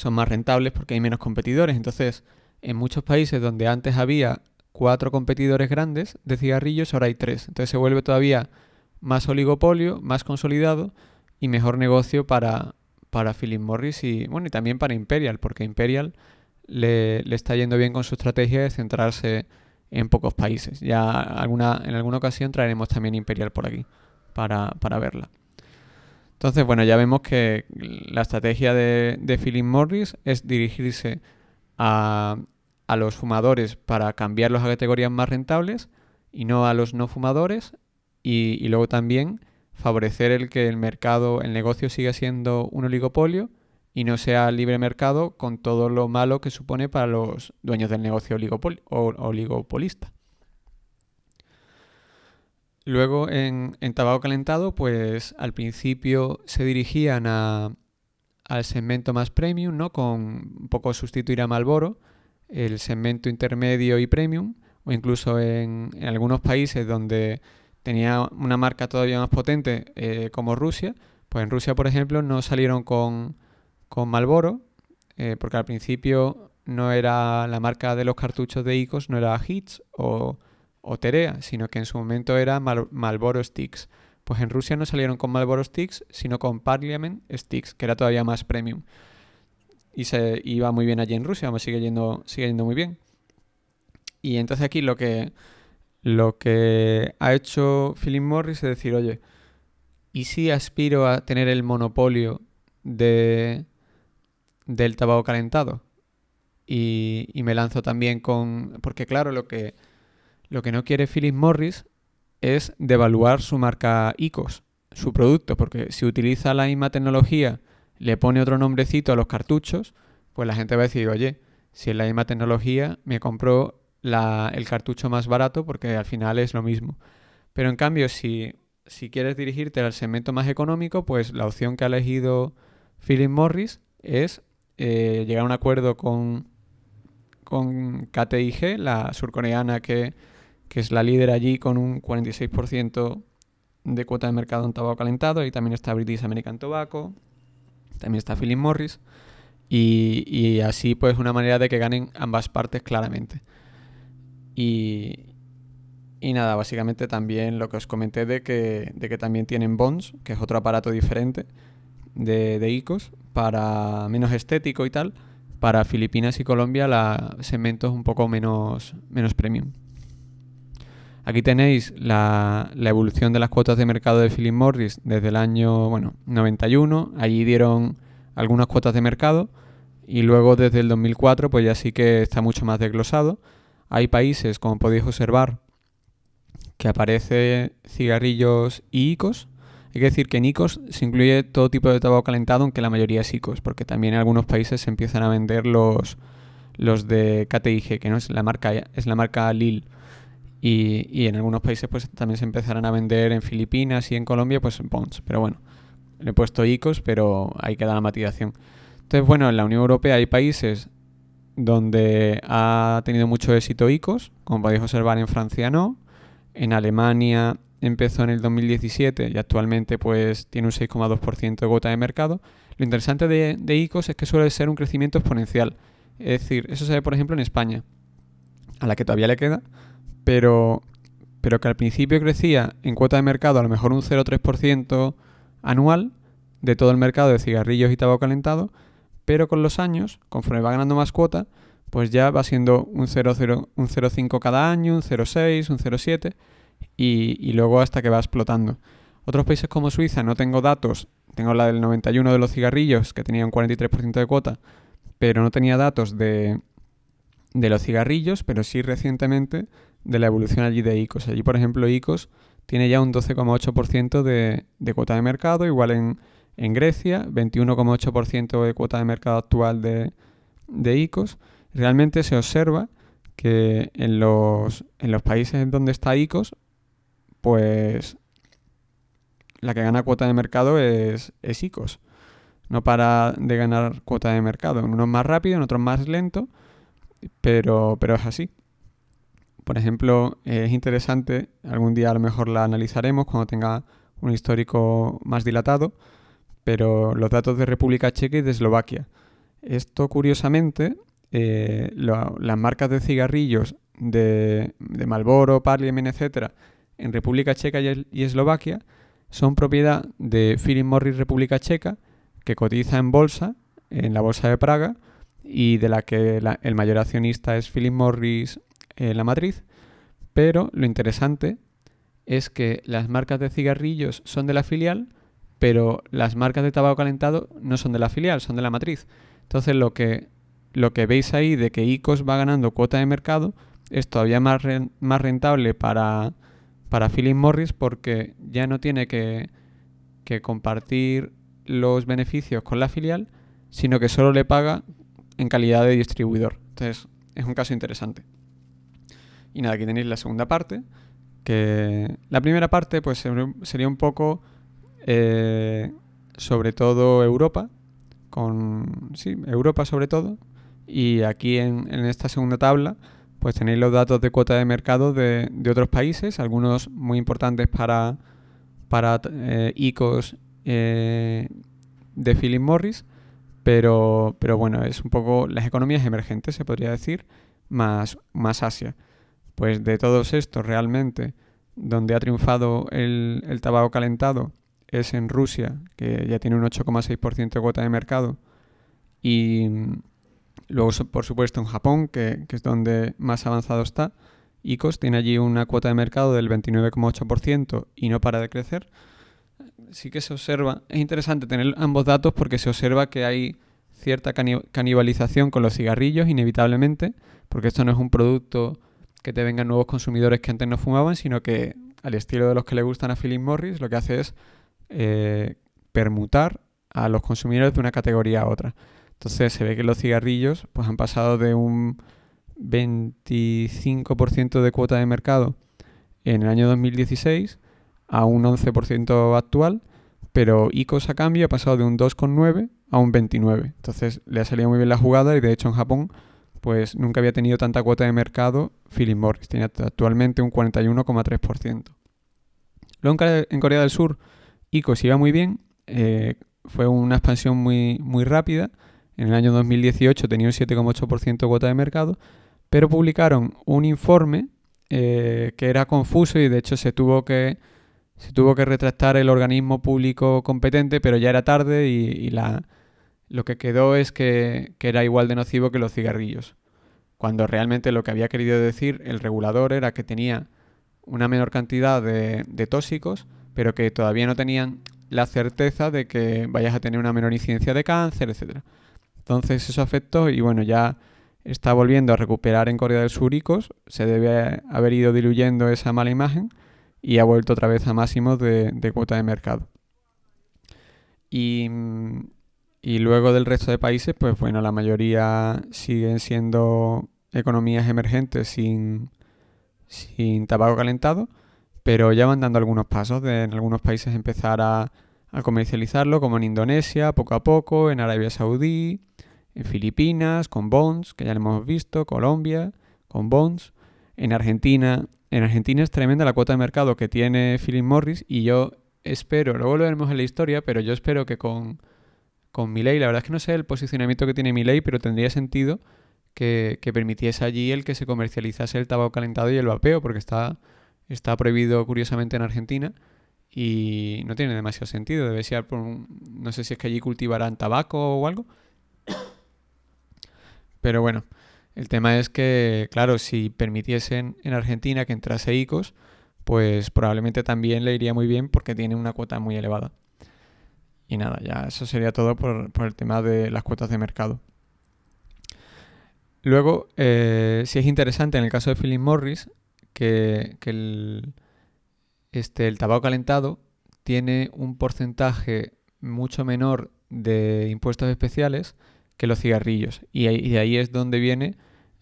rentables porque hay menos competidores. Entonces, en muchos países donde antes había 4 competidores grandes de cigarrillos, ahora hay 3. Entonces se vuelve todavía más oligopolio, más consolidado y mejor negocio para Philip Morris y, bueno, y también para Imperial, porque Imperial le está yendo bien con su estrategia de centrarse en pocos países. Ya en alguna ocasión traeremos también Imperial por aquí para verla. Entonces, bueno, ya vemos que la estrategia de Philip Morris es dirigirse a, a los fumadores para cambiarlos a categorías más rentables y no a los no fumadores y luego también favorecer el que el mercado, el negocio siga siendo un oligopolio y no sea libre mercado con todo lo malo que supone para los dueños del negocio oligopolista. Luego en tabaco calentado, pues al principio se dirigían al segmento más premium, ¿no? Con un poco sustituir a Marlboro, el segmento intermedio y premium, o incluso en algunos países donde tenía una marca todavía más potente, como Rusia, pues en Rusia, por ejemplo, no salieron con Marlboro, porque al principio no era la marca de los cartuchos de IQOS, no era Hits o Terea, sino que en su momento era Marlboro Sticks. Pues en Rusia no salieron con Marlboro Sticks, sino con Parliament Sticks, que era todavía más premium. Y se iba muy bien allí en Rusia, sigue yendo muy bien. Y entonces aquí lo que ha hecho Philip Morris es decir, oye, ¿y si aspiro a tener el monopolio del tabaco calentado? Y me lanzo también con... Porque claro, lo que no quiere Philip Morris es devaluar su marca IQOS, su producto, porque si utiliza la misma tecnología, le pone otro nombrecito a los cartuchos, pues la gente va a decir, oye, si es la misma tecnología, me compro el cartucho más barato porque al final es lo mismo. Pero en cambio, si quieres dirigirte al segmento más económico, pues la opción que ha elegido Philip Morris es llegar a un acuerdo con KTIG, la surcoreana que es la líder allí con un 46% de cuota de mercado en tabaco calentado, y también está British American Tobacco, también está Philip Morris, y así pues una manera de que ganen ambas partes claramente. Y nada, básicamente también lo que os comenté de que también tienen Bonds, que es otro aparato diferente de IQOS, para menos estético y tal. Para Filipinas y Colombia segmentos un poco menos premium. Aquí tenéis la evolución de las cuotas de mercado de Philip Morris desde el año 91. Allí dieron algunas cuotas de mercado y luego desde el 2004 pues ya sí que está mucho más desglosado. Hay países, como podéis observar, que aparece cigarrillos y IQOS. Hay que decir que en IQOS se incluye todo tipo de tabaco calentado, aunque la mayoría es IQOS, porque también en algunos países se empiezan a vender los de KTIG, que no es la marca Lil. Y en algunos países pues también se empezarán a vender, en Filipinas y en Colombia, pues Bonds. Pero bueno, le he puesto IQOS, pero ahí queda la matización. Entonces, bueno, en la Unión Europea hay países donde ha tenido mucho éxito IQOS, como podéis observar en Francia no. En Alemania empezó en el 2017 y actualmente pues tiene un 6,2% de cuota de mercado. Lo interesante de IQOS es que suele ser un crecimiento exponencial. Es decir, eso se ve por ejemplo en España, a la que todavía le queda, pero que al principio crecía en cuota de mercado a lo mejor un 0,3% anual de todo el mercado de cigarrillos y tabaco calentado, pero con los años, conforme va ganando más cuota, pues ya va siendo un 0,5 cada año, un 0,6, un 0,7 y luego hasta que va explotando. Otros países como Suiza no tengo datos, tengo la del 91 de los cigarrillos que tenía un 43% de cuota, pero no tenía datos de los cigarrillos, pero sí recientemente de la evolución allí de IQOS. Allí, por ejemplo, IQOS tiene ya un 12,8% de cuota de mercado, igual en Grecia, 21,8% de cuota de mercado actual de IQOS. Realmente se observa que en los países donde está IQOS, pues la que gana cuota de mercado es IQOS. No para de ganar cuota de mercado. En unos más rápido, en otros más lento, pero es así. Por ejemplo, es interesante, algún día a lo mejor la analizaremos cuando tenga un histórico más dilatado, pero los datos de República Checa y de Eslovaquia. Esto, curiosamente, las marcas de cigarrillos de Marlboro, Parliament, etcétera, en República Checa y Eslovaquia son propiedad de Philip Morris República Checa, que cotiza en bolsa, en la bolsa de Praga, y de la que el mayor accionista es Philip Morris la matriz. Pero lo interesante es que las marcas de cigarrillos son de la filial, pero las marcas de tabaco calentado no son de la filial, son de la matriz. Entonces lo que veis ahí de que IQOS va ganando cuota de mercado es todavía más rentable para Philip Morris, porque ya no tiene que compartir los beneficios con la filial, sino que solo le paga en calidad de distribuidor. Entonces es un caso interesante. Y nada, aquí tenéis la segunda parte, que la primera parte pues sería un poco sobre todo Europa, Europa sobre todo, y aquí en esta segunda tabla pues tenéis los datos de cuota de mercado de otros países, algunos muy importantes para ICOs de Philip Morris, pero bueno, es un poco las economías emergentes, se podría decir, más Asia. Pues de todos estos, realmente, donde ha triunfado el tabaco calentado es en Rusia, que ya tiene un 8,6% de cuota de mercado, y luego, por supuesto, en Japón, que es donde más avanzado está. IQOS tiene allí una cuota de mercado del 29,8% y no para de crecer. Sí que se observa, es interesante tener ambos datos porque se observa que hay cierta canibalización con los cigarrillos, inevitablemente, porque esto no es un producto que te vengan nuevos consumidores que antes no fumaban, sino que al estilo de los que le gustan a Philip Morris, lo que hace es permutar a los consumidores de una categoría a otra. Entonces se ve que los cigarrillos pues han pasado de un 25% de cuota de mercado en el año 2016 a un 11% actual, pero IQOS a cambio ha pasado de un 2,9 a un 29. Entonces le ha salido muy bien la jugada y de hecho en Japón pues nunca había tenido tanta cuota de mercado Philip Morris. Tiene actualmente un 41,3%. Luego en Corea del Sur IQOS iba muy bien, fue una expansión muy rápida. En el año 2018 tenía un 7,8% de cuota de mercado, pero publicaron un informe que era confuso y de hecho se tuvo que retractar el organismo público competente, pero ya era tarde y lo que quedó es que era igual de nocivo que los cigarrillos. Cuando realmente lo que había querido decir el regulador era que tenía una menor cantidad de tóxicos, pero que todavía no tenían la certeza de que vayas a tener una menor incidencia de cáncer, etc. Entonces eso afectó y bueno, ya está volviendo a recuperar en Corea del Sur IQOS, se debe haber ido diluyendo esa mala imagen y ha vuelto otra vez a máximos de cuota de mercado. Y luego del resto de países, pues bueno, la mayoría siguen siendo economías emergentes sin tabaco calentado, pero ya van dando algunos pasos de en algunos países empezar a comercializarlo, como en Indonesia, poco a poco, en Arabia Saudí, en Filipinas, con Bonds, que ya lo hemos visto, Colombia, con Bonds, en Argentina. En Argentina es tremenda la cuota de mercado que tiene Philip Morris y yo espero, luego lo veremos en la historia, pero yo espero que con Milei, la verdad es que no sé el posicionamiento que tiene Milei, pero tendría sentido que permitiese allí el que se comercializase el tabaco calentado y el vapeo, porque está prohibido curiosamente en Argentina y no tiene demasiado sentido. Debe ser no sé si es que allí cultivarán tabaco o algo. Pero bueno, el tema es que, claro, si permitiesen en Argentina que entrase IQOS, pues probablemente también le iría muy bien porque tiene una cuota muy elevada. Y nada, ya eso sería todo por el tema de las cuotas de mercado. Luego, sí es interesante en el caso de Philip Morris que el tabaco calentado tiene un porcentaje mucho menor de impuestos especiales que los cigarrillos. Y ahí es donde viene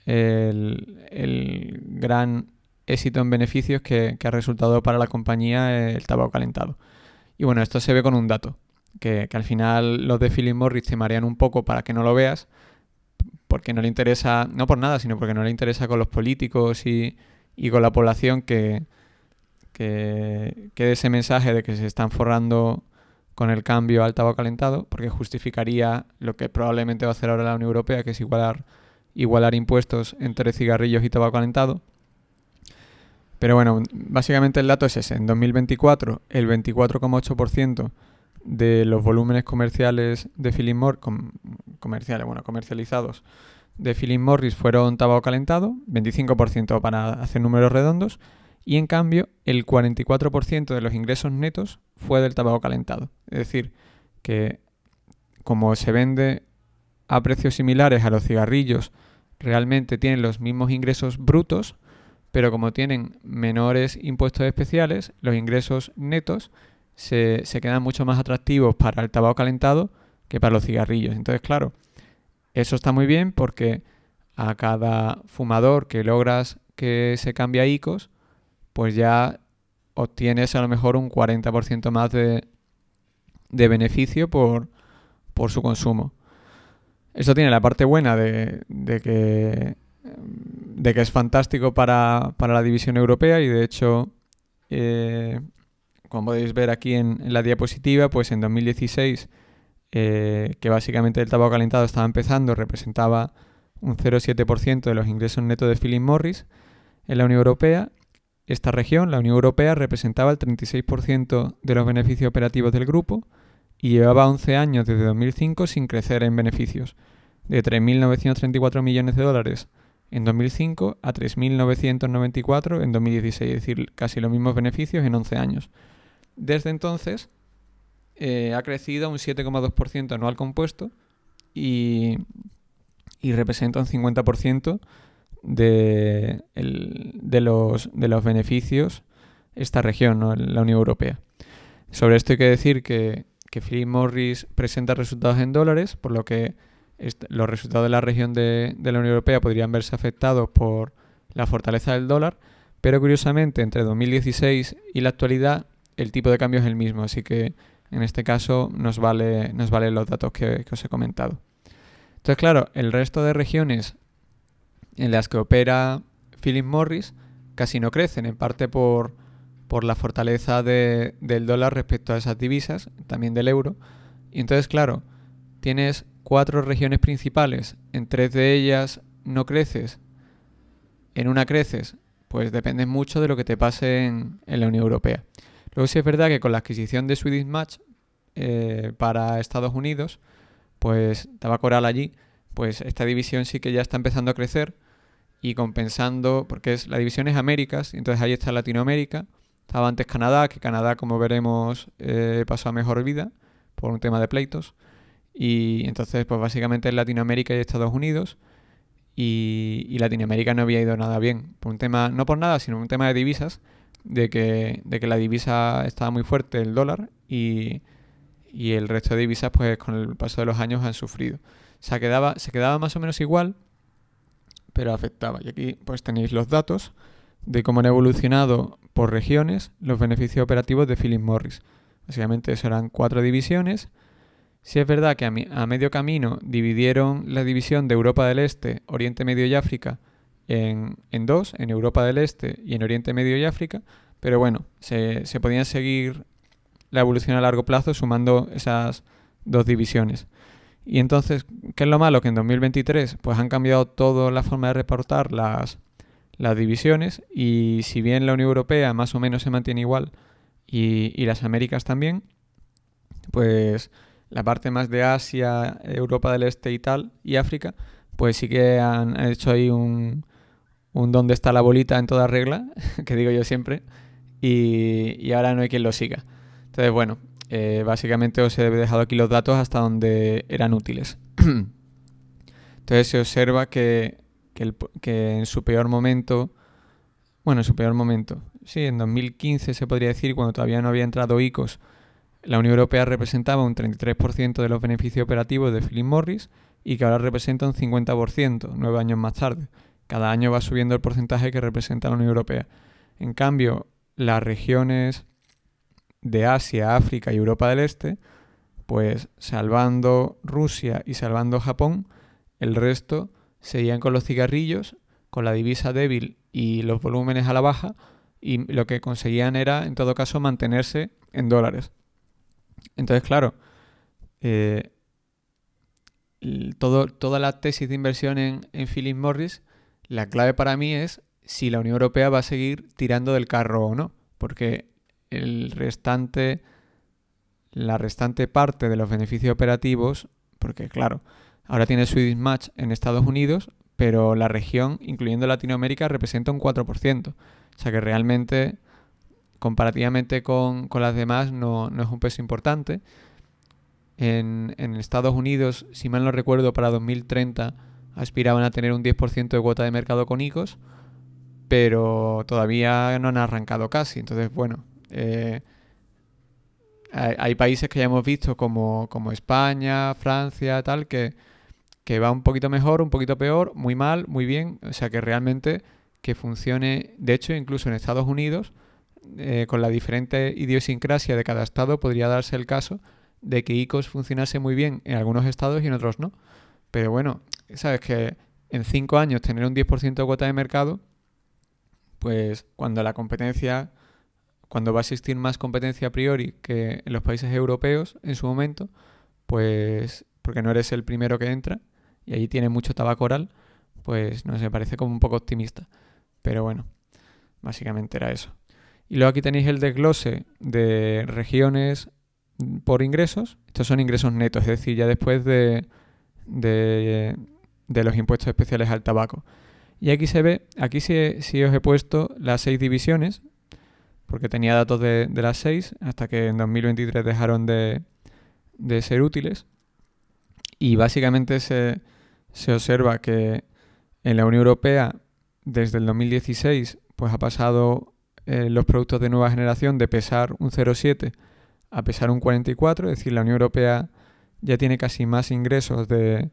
el gran éxito en beneficios que ha resultado para la compañía el tabaco calentado. Y bueno, esto se ve con un dato, que al final los de Philip Morris te marean un poco para que no lo veas, porque no le interesa, no por nada, sino porque no le interesa con los políticos y con la población que quede ese mensaje de que se están forrando con el cambio al tabaco calentado, porque justificaría lo que probablemente va a hacer ahora la Unión Europea, que es igualar impuestos entre cigarrillos y tabaco calentado. Pero bueno, básicamente el dato es ese. En 2024, el 24,8% de los volúmenes comerciales de comercializados de Philip Morris fueron tabaco calentado, 25% para hacer números redondos, y en cambio el 44% de los ingresos netos fue del tabaco calentado. Es decir, que como se vende a precios similares a los cigarrillos, realmente tienen los mismos ingresos brutos, pero como tienen menores impuestos especiales, los ingresos netos se quedan mucho más atractivos para el tabaco calentado que para los cigarrillos. Entonces, claro, eso está muy bien porque a cada fumador que logras que se cambie a IQOS, pues ya obtienes a lo mejor un 40% más de beneficio por su consumo. Eso tiene la parte buena de que es fantástico para la división europea y de hecho, como podéis ver aquí en la diapositiva, pues en 2016, que básicamente el tabaco calentado estaba empezando, representaba un 0,7% de los ingresos netos de Philip Morris en la Unión Europea. Esta región, la Unión Europea, representaba el 36% de los beneficios operativos del grupo y llevaba 11 años desde 2005 sin crecer en beneficios, de 3.934 millones de dólares en 2005 a 3.994 en 2016, es decir, casi los mismos beneficios en 11 años. Desde entonces ha crecido un 7,2% anual compuesto y representa un 50% de los beneficios esta región, ¿no? La Unión Europea. Sobre esto hay que decir que Philip Morris presenta resultados en dólares, por lo que los resultados de la región de la Unión Europea podrían verse afectados por la fortaleza del dólar, pero curiosamente entre 2016 y la actualidad el tipo de cambio es el mismo, así que en este caso nos valen los datos que os he comentado. Entonces, claro, el resto de regiones en las que opera Philip Morris casi no crecen, en parte por la fortaleza del dólar respecto a esas divisas, también del euro. Y entonces, claro, tienes 4 regiones principales, en 3 de ellas no creces, en una creces, pues depende mucho de lo que te pase en la Unión Europea. Luego sí es verdad que con la adquisición de Swedish Match para Estados Unidos, pues Tabaco Oral allí, pues esta división sí que ya está empezando a crecer y compensando, porque la división es Américas, entonces ahí está Latinoamérica. Estaba antes Canadá, que Canadá, como veremos, pasó a mejor vida por un tema de pleitos. Y entonces, pues básicamente es Latinoamérica y Estados Unidos. Y Latinoamérica no había ido nada bien. Por un tema, no por nada, sino un tema de divisas, de que la divisa estaba muy fuerte, el dólar, y el resto de divisas, pues con el paso de los años han sufrido. Se quedaba más o menos igual, pero afectaba. Y aquí pues tenéis los datos de cómo han evolucionado por regiones los beneficios operativos de Philip Morris. Básicamente eso eran 4 divisiones. Sí es verdad que a medio camino dividieron la división de Europa del Este, Oriente Medio y África en 2, en Europa del Este y en Oriente Medio y África, pero bueno, se podían seguir la evolución a largo plazo sumando esas 2 divisiones. Y entonces, ¿qué es lo malo? Que en 2023 pues han cambiado toda la forma de reportar las divisiones y si bien la Unión Europea más o menos se mantiene igual y las Américas también, pues la parte más de Asia, Europa del Este y tal, y África, pues sí que han hecho ahí un dónde está la bolita en toda regla, que digo yo siempre, y ahora no hay quien lo siga. Entonces, bueno, básicamente os he dejado aquí los datos hasta donde eran útiles. Entonces se observa que en su peor momento, sí, en 2015 se podría decir, cuando todavía no había entrado IQOS, la Unión Europea representaba un 33% de los beneficios operativos de Philip Morris y que ahora representa un 50%, 9 años más tarde. Cada año va subiendo el porcentaje que representa la Unión Europea. En cambio, las regiones de Asia, África y Europa del Este, pues salvando Rusia y salvando Japón, el resto seguían con los cigarrillos, con la divisa débil y los volúmenes a la baja, y lo que conseguían era, en todo caso, mantenerse en dólares. Entonces, claro, eh, toda la tesis de inversión en Philip Morris, la clave para mí es si la Unión Europea va a seguir tirando del carro o no, porque la restante parte de los beneficios operativos, porque claro, ahora tiene Swedish Match en Estados Unidos, pero la región, incluyendo Latinoamérica, representa un 4%. O sea que realmente, comparativamente con las demás, no es un peso importante. En Estados Unidos, si mal no recuerdo, para 2030 aspiraban a tener un 10% de cuota de mercado con ICOs, pero todavía no han arrancado casi. Entonces, bueno, hay países que ya hemos visto como España, Francia, tal, que va un poquito mejor, un poquito peor, muy mal, muy bien. O sea que realmente que funcione. De hecho, incluso en Estados Unidos, con la diferente idiosincrasia de cada estado, podría darse el caso de que ICOs funcionase muy bien en algunos estados y en otros no. Pero bueno, sabes que en 5 años tener un 10% de cuota de mercado, pues cuando va a existir más competencia a priori que en los países europeos en su momento, pues porque no eres el primero que entra y allí tiene mucho tabaco oral, pues no sé, parece como un poco optimista. Pero bueno, básicamente era eso. Y luego aquí tenéis el desglose de regiones por ingresos. Estos son ingresos netos, es decir, ya después de los impuestos especiales al tabaco. Y aquí se ve, aquí sí os he puesto las 6 divisiones, porque tenía datos de las 6, hasta que en 2023 dejaron de ser útiles. Y básicamente se observa que en la Unión Europea, desde el 2016, pues ha pasado los productos de nueva generación de pesar un 0,7 a pesar un 44, es decir, la Unión Europea ya tiene casi más ingresos de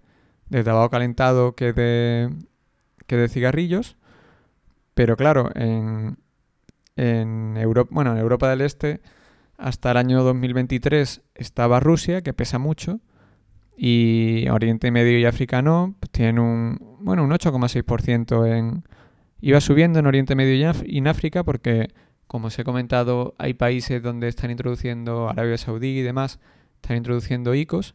tabaco calentado que de cigarrillos, pero claro, en Europa del Este, hasta el año 2023 estaba Rusia, que pesa mucho, y Oriente Medio y África no, pues tienen un 8,6% Iba subiendo en Oriente Medio y en África porque, como os he comentado, hay países donde están introduciendo, Arabia Saudí y demás, están introduciendo ICOs,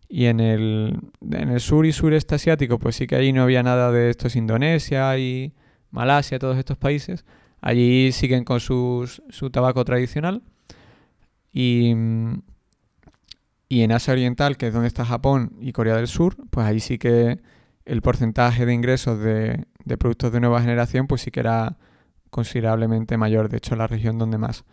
y en el sur y sureste asiático, pues sí que allí no había nada de esto, es Indonesia y Malasia, todos estos países. Allí siguen con su tabaco tradicional. Y en Asia Oriental, que es donde está Japón y Corea del Sur, pues ahí sí que el porcentaje de ingresos de productos de nueva generación, pues sí que era considerablemente mayor. De hecho, la región donde más.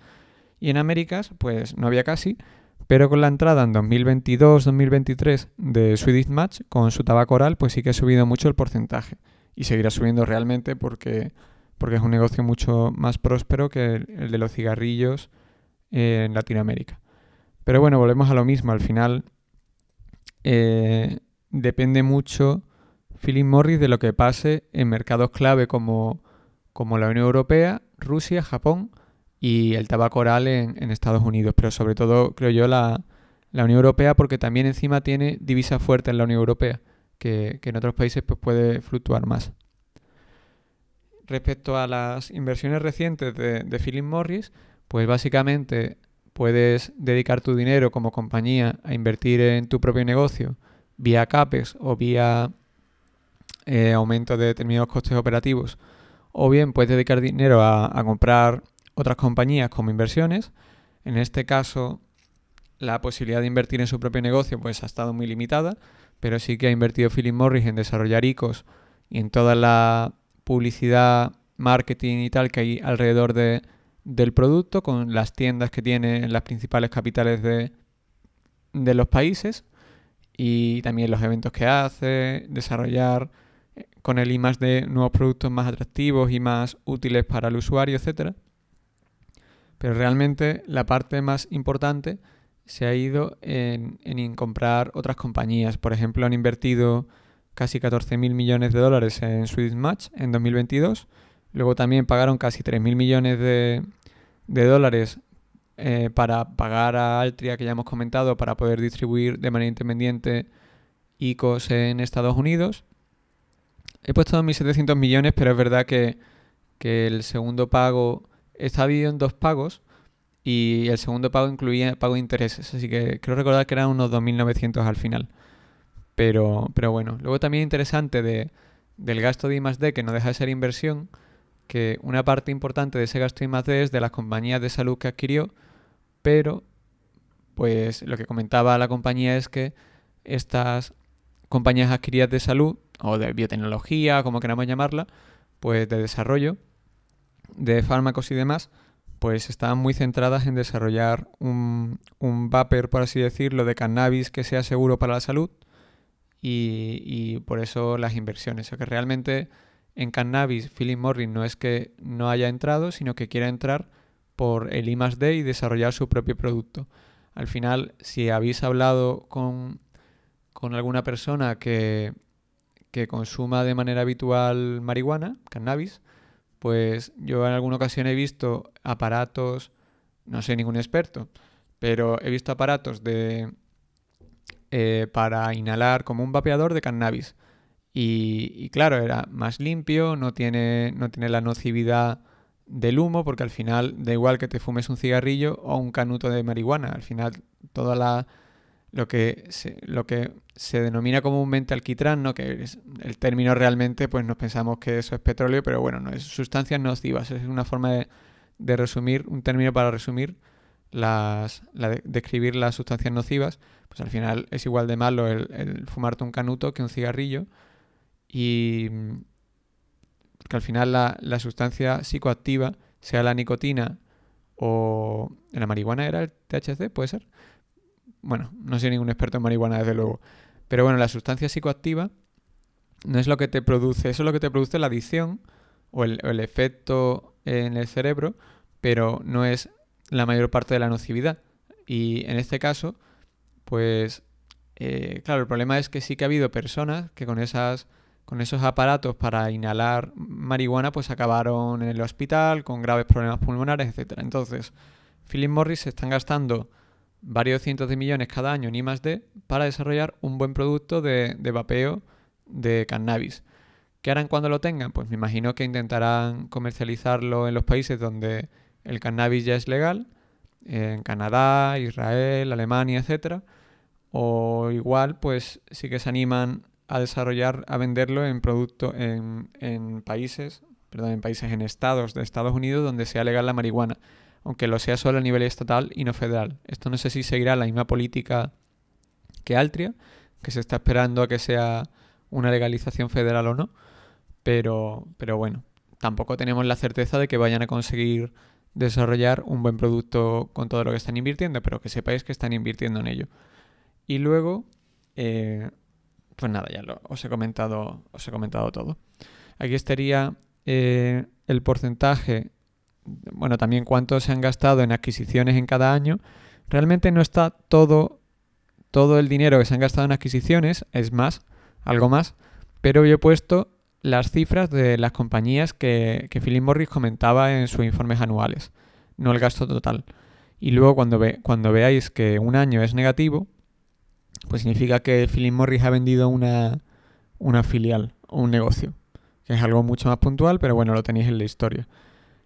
Y en Américas, pues no había casi, pero con la entrada en 2022-2023 de Swedish Match, con su tabaco oral, pues sí que ha subido mucho el porcentaje. Y seguirá subiendo realmente porque es un negocio mucho más próspero que el de los cigarrillos en Latinoamérica. Pero bueno, volvemos a lo mismo. Al final depende mucho Philip Morris de lo que pase en mercados clave como la Unión Europea, Rusia, Japón y el tabaco oral en Estados Unidos. Pero sobre todo, creo yo, la Unión Europea, porque también encima tiene divisa fuerte en la Unión Europea, que en otros países pues puede fluctuar más. Respecto a las inversiones recientes de Philip Morris, pues básicamente puedes dedicar tu dinero como compañía a invertir en tu propio negocio vía CAPEX o vía aumento de determinados costes operativos, o bien puedes dedicar dinero a comprar otras compañías como inversiones. En este caso, la posibilidad de invertir en su propio negocio pues ha estado muy limitada, pero sí que ha invertido Philip Morris en desarrollar ICOs y en toda la publicidad, marketing y tal que hay alrededor del producto, con las tiendas que tiene en las principales capitales de los países, y también los eventos que hace, desarrollar con el I+D nuevos productos más atractivos y más útiles para el usuario, etc. Pero realmente la parte más importante se ha ido en comprar otras compañías. Por ejemplo, han invertido casi 14.000 millones de dólares en Swedish Match en 2022. Luego también pagaron casi 3.000 millones de dólares para pagar a Altria, que ya hemos comentado, para poder distribuir de manera independiente ICOs en Estados Unidos. He puesto 2.700 millones, pero es verdad que el segundo pago está dividido en dos pagos y el segundo pago incluía pago de intereses, así que creo recordar que eran unos 2.900 al final. Pero bueno, luego también interesante del gasto de I+D, que no deja de ser inversión, que una parte importante de ese gasto de I+D es de las compañías de salud que adquirió, pero pues lo que comentaba la compañía es que estas compañías adquiridas de salud, o de biotecnología, como queramos llamarla, pues de desarrollo, de fármacos y demás, pues estaban muy centradas en desarrollar un vapor, por así decirlo, de cannabis que sea seguro para la salud y por eso las inversiones. O sea que realmente en cannabis Philip Morris no es que no haya entrado, sino que quiera entrar por el I+D y desarrollar su propio producto. Al final, si habéis hablado con alguna persona que consuma de manera habitual marihuana, cannabis, pues yo en alguna ocasión he visto aparatos, no soy ningún experto, pero he visto aparatos para inhalar como un vapeador de cannabis. Y claro, era más limpio, no tiene la nocividad del humo, porque al final da igual que te fumes un cigarrillo o un canuto de marihuana. Al final, lo que se denomina comúnmente alquitrán, ¿no? Que es el término realmente, pues nos pensamos que eso es petróleo, pero bueno, no es sustancias nocivas. Es una forma de resumir, un término para resumir describir las sustancias nocivas. Pues al final es igual de malo el fumarte un canuto que un cigarrillo. Y que al final la sustancia psicoactiva, sea la nicotina o en la marihuana era el THC, ¿puede ser? Bueno, no soy ningún experto en marihuana, desde luego. Pero bueno, la sustancia psicoactiva no es lo que te produce, eso es lo que te produce la adicción o el efecto en el cerebro, pero no es la mayor parte de la nocividad. Y en este caso, pues, claro, el problema es que sí que ha habido personas que con esos aparatos para inhalar marihuana, pues acabaron en el hospital con graves problemas pulmonares, etcétera. Entonces, Philip Morris se están gastando varios cientos de millones cada año en I+D para desarrollar un buen producto de vapeo de cannabis. ¿Qué harán cuando lo tengan? Pues me imagino que intentarán comercializarlo en los países donde el cannabis ya es legal, en Canadá, Israel, Alemania, etcétera. O igual, pues sí que se animan a desarrollar, a venderlo en países, en estados de Estados Unidos donde sea legal la marihuana, aunque lo sea solo a nivel estatal y no federal. Esto no sé si seguirá la misma política que Altria, que se está esperando a que sea una legalización federal o no, pero bueno, tampoco tenemos la certeza de que vayan a conseguir desarrollar un buen producto con todo lo que están invirtiendo, pero que sepáis que están invirtiendo en ello. Y luego, pues nada, ya os he comentado todo. Aquí estaría el porcentaje, bueno, también cuánto se han gastado en adquisiciones en cada año. Realmente no está todo el dinero que se han gastado en adquisiciones, es más, algo más, pero yo he puesto las cifras de las compañías que Philip Morris comentaba en sus informes anuales, no el gasto total. Y luego cuando veáis que un año es negativo, pues significa que Philip Morris ha vendido una filial o un negocio, que es algo mucho más puntual, pero bueno, lo tenéis en la historia.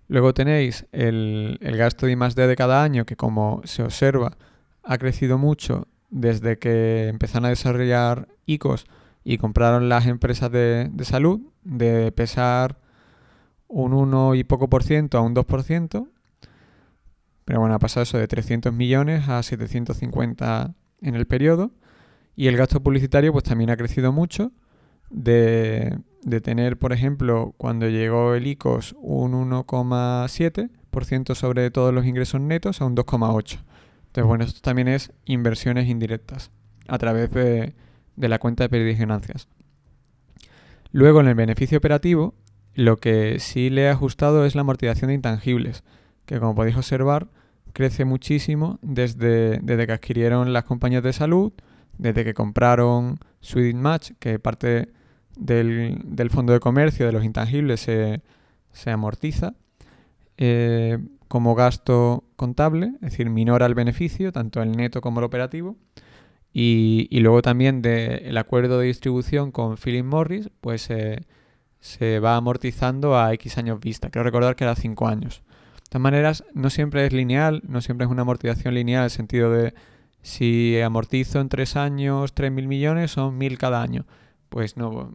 Luego tenéis el gasto de I+D de cada año, que como se observa ha crecido mucho desde que empezaron a desarrollar ICOs y compraron las empresas de salud, de pesar un 1 y poco por ciento a un 2%, pero bueno, ha pasado eso de 300 millones a 750 en el periodo. Y el gasto publicitario pues también ha crecido mucho, de tener, por ejemplo, cuando llegó el ICOS un 1,7% sobre todos los ingresos netos a un 2,8%. Entonces, bueno, esto también es inversiones indirectas a través de la cuenta de pérdidas y ganancias. Luego, en el beneficio operativo, lo que sí le he ajustado es la amortización de intangibles, que como podéis observar, crece muchísimo desde que adquirieron las compañías de salud, desde que compraron Swedish Match, que parte del fondo de comercio de los intangibles se amortiza como gasto contable, es decir, minora el beneficio, tanto el neto como el operativo. Y luego también del acuerdo de distribución con Philip Morris, pues se va amortizando a X años vista. Quiero recordar que era 5 años. De todas maneras, no siempre es lineal, no siempre es una amortización lineal en el sentido de si amortizo en 3 años 3.000 millones, son 1.000 cada año. Pues no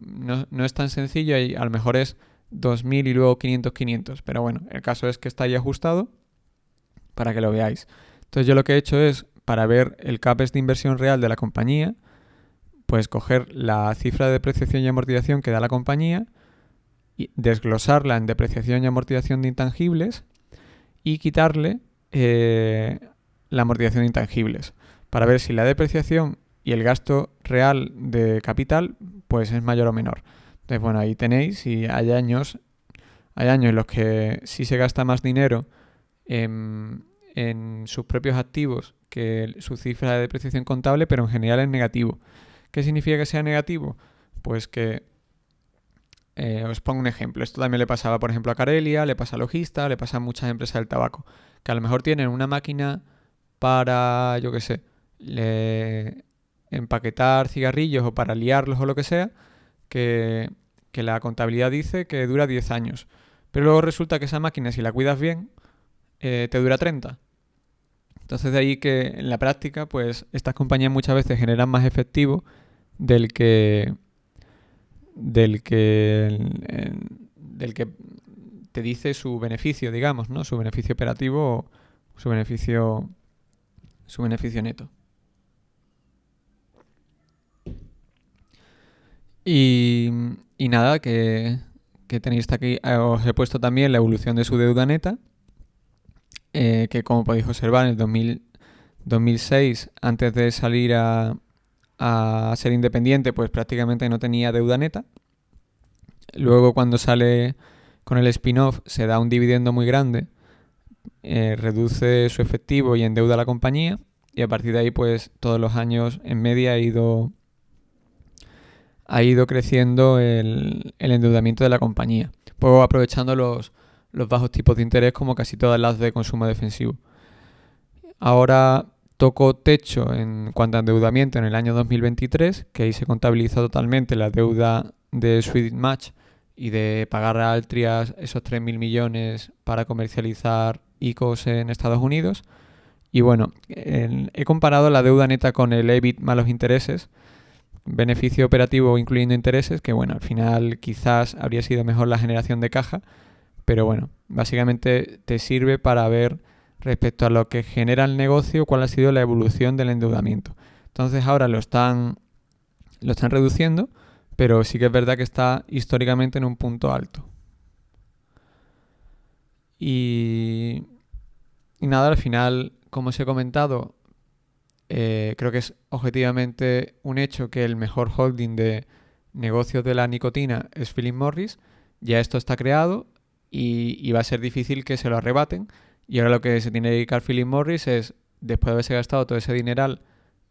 es tan sencillo y a lo mejor es 2.000 y luego 500. Pero bueno, el caso es que está ahí ajustado para que lo veáis. Entonces yo lo que he hecho es, para ver el CAPEX de inversión real de la compañía, pues coger la cifra de depreciación y amortización que da la compañía, y desglosarla en depreciación y amortización de intangibles y quitarle la amortización de intangibles para ver si la depreciación y el gasto real de capital pues es mayor o menor. Entonces, bueno, ahí tenéis, y hay años en los que sí se gasta más dinero en sus propios activos que su cifra de depreciación contable, pero en general es negativo. ¿Qué significa que sea negativo? Pues que os pongo un ejemplo. Esto también le pasaba, por ejemplo, a Carelia, le pasa a Logista, le pasa a muchas empresas del tabaco, que a lo mejor tienen una máquina para, yo qué sé, empaquetar cigarrillos o para liarlos o lo que sea, que la contabilidad dice que dura 10 años. Pero luego resulta que esa máquina, si la cuidas bien, te dura 30. Entonces de ahí que en la práctica, pues estas compañías muchas veces generan más efectivo del que del que te dice su beneficio, digamos, ¿no? Su beneficio operativo o su beneficio neto. Y nada, que tenéis aquí, os he puesto también la evolución de su deuda neta, que como podéis observar en el 2006, antes de salir a ser independiente, pues prácticamente no tenía deuda neta. Luego cuando sale con el spin-off se da un dividendo muy grande, reduce su efectivo y endeuda a la compañía, y a partir de ahí pues todos los años en media ha ido creciendo el endeudamiento de la compañía, pues aprovechando los bajos tipos de interés como casi todas las de consumo defensivo. Ahora tocó techo en cuanto a endeudamiento en el año 2023, que ahí se contabiliza totalmente la deuda de Swedish Match y de pagar a Altria esos 3.000 millones para comercializar IQOS en Estados Unidos. Y bueno, he comparado la deuda neta con el EBIT más los intereses, beneficio operativo incluyendo intereses, que bueno, al final quizás habría sido mejor la generación de caja, pero bueno, básicamente te sirve para ver respecto a lo que genera el negocio cuál ha sido la evolución del endeudamiento. Entonces ahora lo están reduciendo, pero sí que es verdad que está históricamente en un punto alto. Y nada, al final, como os he comentado, creo que es objetivamente un hecho que el mejor holding de negocios de la nicotina es Philip Morris. Ya esto está creado y va a ser difícil que se lo arrebaten. Y ahora lo que se tiene que dedicar Philip Morris es, después de haberse gastado todo ese dineral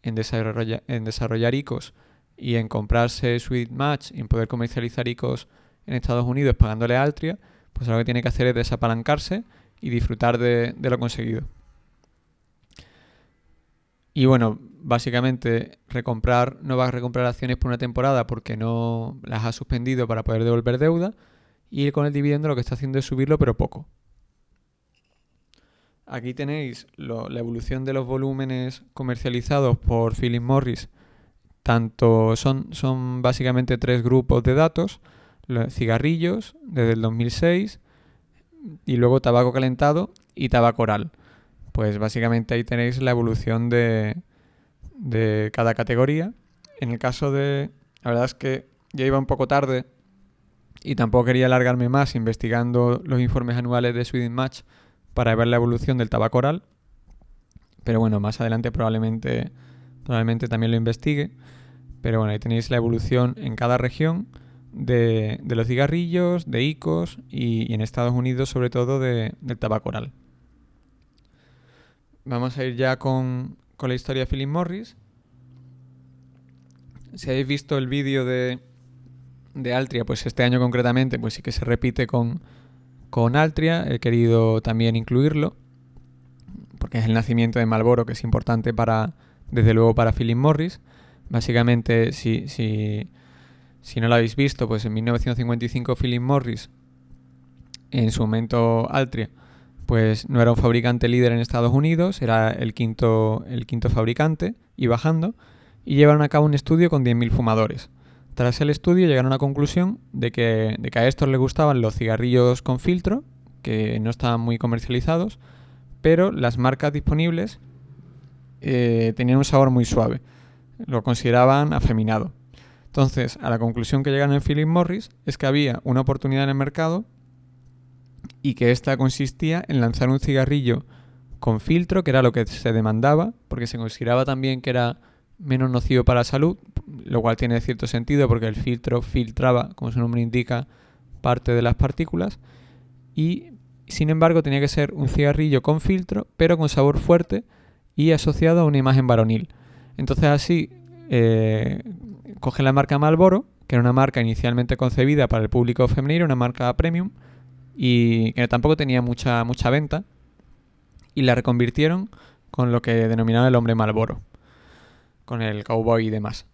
en desarrollar IQOS y en comprarse Swedish Match y en poder comercializar IQOS en Estados Unidos pagándole a Altria, pues lo que tiene que hacer es desapalancarse y disfrutar de lo conseguido. Y bueno, básicamente no va a recomprar acciones por una temporada porque no las ha suspendido para poder devolver deuda, y con el dividendo lo que está haciendo es subirlo, pero poco. Aquí tenéis la evolución de los volúmenes comercializados por Philip Morris. Tanto son básicamente 3 grupos de datos: los cigarrillos desde el 2006, y luego tabaco calentado y tabaco oral. Pues básicamente ahí tenéis la evolución de cada categoría. En el caso de... La verdad es que ya iba un poco tarde y tampoco quería alargarme más investigando los informes anuales de Swedish Match para ver la evolución del tabaco oral, pero bueno, más adelante probablemente también lo investigue. Pero bueno, ahí tenéis la evolución en cada región de los cigarrillos, de IQOS y en Estados Unidos sobre todo del tabaco oral. Vamos a ir ya con la historia de Philip Morris. Si habéis visto el vídeo de Altria, pues este año concretamente, pues sí que se repite con Altria. He querido también incluirlo porque es el nacimiento de Marlboro, que es importante para desde luego para Philip Morris. Básicamente, si no lo habéis visto, pues en 1955 Philip Morris, en su momento Altria, pues no era un fabricante líder en Estados Unidos, era el quinto fabricante y bajando, y llevaron a cabo un estudio con 10.000 fumadores. Tras el estudio llegaron a la conclusión de que a estos les gustaban los cigarrillos con filtro, que no estaban muy comercializados, pero las marcas disponibles tenían un sabor muy suave. Lo consideraban afeminado. Entonces, a la conclusión que llegaron en Philip Morris es que había una oportunidad en el mercado y que esta consistía en lanzar un cigarrillo con filtro, que era lo que se demandaba, porque se consideraba también que era menos nocivo para la salud, lo cual tiene cierto sentido porque el filtro filtraba, como su nombre indica, parte de las partículas, y sin embargo tenía que ser un cigarrillo con filtro, pero con sabor fuerte y asociado a una imagen varonil. Entonces así coge la marca Marlboro, que era una marca inicialmente concebida para el público femenino, una marca premium, y que tampoco tenía mucha venta, y la reconvirtieron con lo que denominaron el hombre Marlboro, con el cowboy y demás.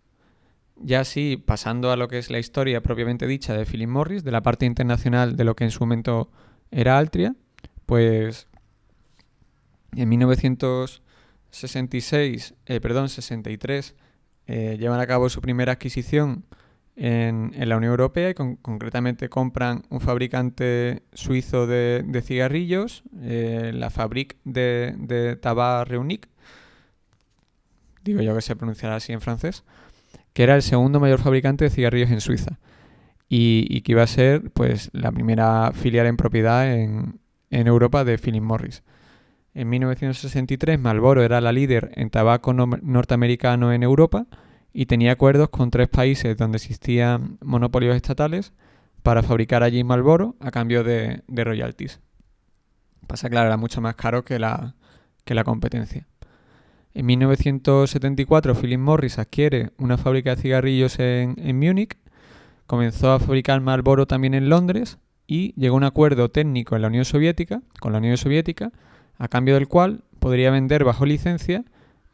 Ya así, pasando a lo que es la historia propiamente dicha de Philip Morris, de la parte internacional de lo que en su momento era Altria, pues en 63 llevan a cabo su primera adquisición en la Unión Europea y concretamente compran un fabricante suizo de cigarrillos, la Fabrique de Tabac Reunique, digo yo que se pronunciará así en francés, que era el segundo mayor fabricante de cigarrillos en Suiza y que iba a ser pues la primera filial en propiedad en Europa de Philip Morris. En 1963 Marlboro era la líder en tabaco norteamericano en Europa y tenía acuerdos con 3 países donde existían monopolios estatales para fabricar allí Marlboro a cambio de royalties. Pasa claro, era mucho más caro que la competencia. En 1974 Philip Morris adquiere una fábrica de cigarrillos en Múnich, comenzó a fabricar Marlboro también en Londres y llegó a un acuerdo técnico con la Unión Soviética, a cambio del cual podría vender bajo licencia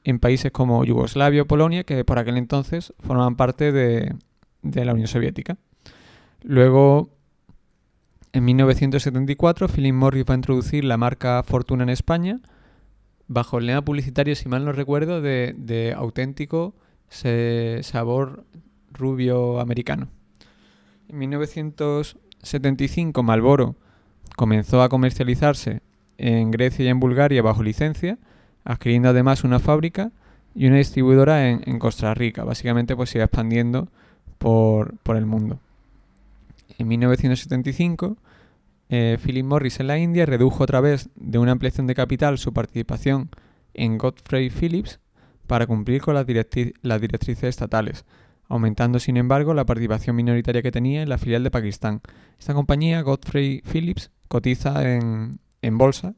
en países como Yugoslavia o Polonia, que por aquel entonces formaban parte de la Unión Soviética. Luego, en 1974, Philip Morris va a introducir la marca Fortuna en España, bajo el lema publicitario, si mal no recuerdo, de auténtico sabor rubio americano. En 1975, Marlboro comenzó a comercializarse en Grecia y en Bulgaria bajo licencia, adquiriendo además una fábrica y una distribuidora en Costa Rica. Básicamente pues se iba expandiendo por el mundo. En 1975, Philip Morris en la India redujo a través de una ampliación de capital su participación en Godfrey Phillips para cumplir con las directrices estatales, aumentando sin embargo la participación minoritaria que tenía en la filial de Pakistán. Esta compañía, Godfrey Phillips, cotiza en bolsa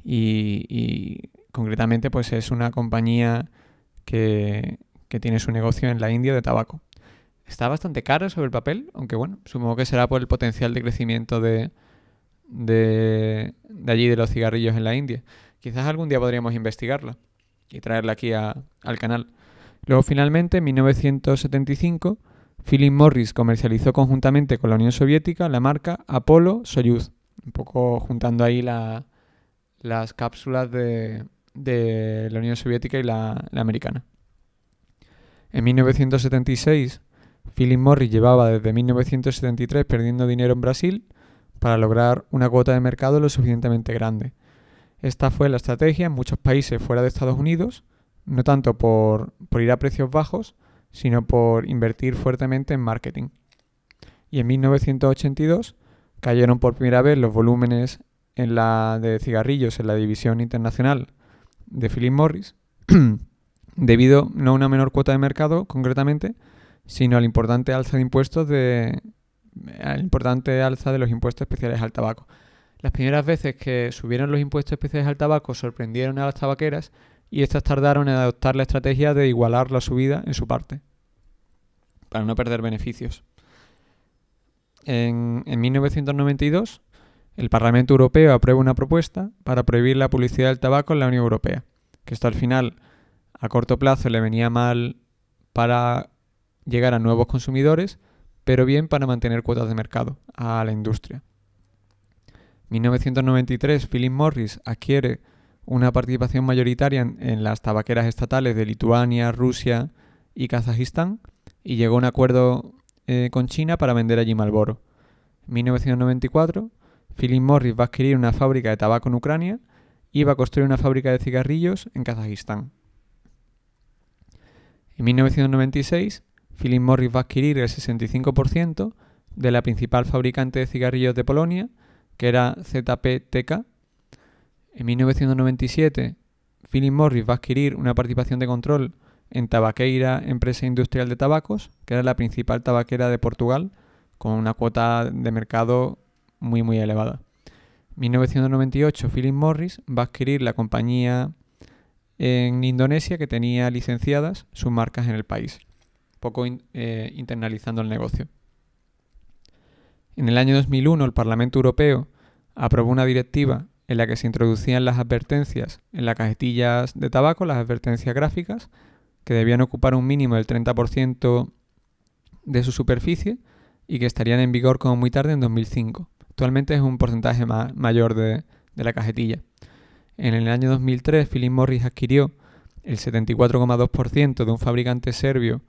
y concretamente pues es una compañía que tiene su negocio en la India de tabaco. Está bastante cara sobre el papel, aunque bueno, supongo que será por el potencial de crecimiento de allí de los cigarrillos en la India. Quizás algún día podríamos investigarla y traerla aquí al canal. Luego finalmente, en 1975, Philip Morris comercializó conjuntamente con la Unión Soviética la marca Apollo-Soyuz, un poco juntando ahí las cápsulas de la Unión Soviética y la americana. En 1976, Philip Morris llevaba desde 1973 perdiendo dinero en Brasil para lograr una cuota de mercado lo suficientemente grande. Esta fue la estrategia en muchos países fuera de Estados Unidos, no tanto por ir a precios bajos, sino por invertir fuertemente en marketing. Y en 1982 cayeron por primera vez los volúmenes de cigarrillos en la división internacional de Philip Morris, debido no a una menor cuota de mercado concretamente, sino al importante alza de los impuestos especiales al tabaco. Las primeras veces que subieron los impuestos especiales al tabaco sorprendieron a las tabaqueras y estas tardaron en adoptar la estrategia de igualar la subida en su parte, para no perder beneficios. En 1992, el Parlamento Europeo aprueba una propuesta para prohibir la publicidad del tabaco en la Unión Europea, que esto al final, a A corto plazo le venía mal para llegar a nuevos consumidores, pero bien para mantener cuotas de mercado a la industria. En 1993, Philip Morris adquiere una participación mayoritaria en las tabaqueras estatales de Lituania, Rusia y Kazajistán y llegó a un acuerdo con China para vender allí Marlboro. En 1994, Philip Morris va a adquirir una fábrica de tabaco en Ucrania y va a construir una fábrica de cigarrillos en Kazajistán. En 1996, Philip Morris va a adquirir el 65% de la principal fabricante de cigarrillos de Polonia, que era ZPTK. En 1997, Philip Morris va a adquirir una participación de control en Tabaqueira, empresa industrial de tabacos, que era la principal tabaquera de Portugal, con una cuota de mercado muy muy elevada. En 1998, Philip Morris va a adquirir la compañía en Indonesia que tenía licenciadas sus marcas en el país, poco internalizando el negocio. En el año 2001, el Parlamento Europeo aprobó una directiva en la que se introducían las advertencias en las cajetillas de tabaco, las advertencias gráficas, que debían ocupar un mínimo del 30% de su superficie y que estarían en vigor como muy tarde en 2005. Actualmente es un porcentaje mayor de la cajetilla. En el año 2003, Philip Morris adquirió el 74,2% de un fabricante serbio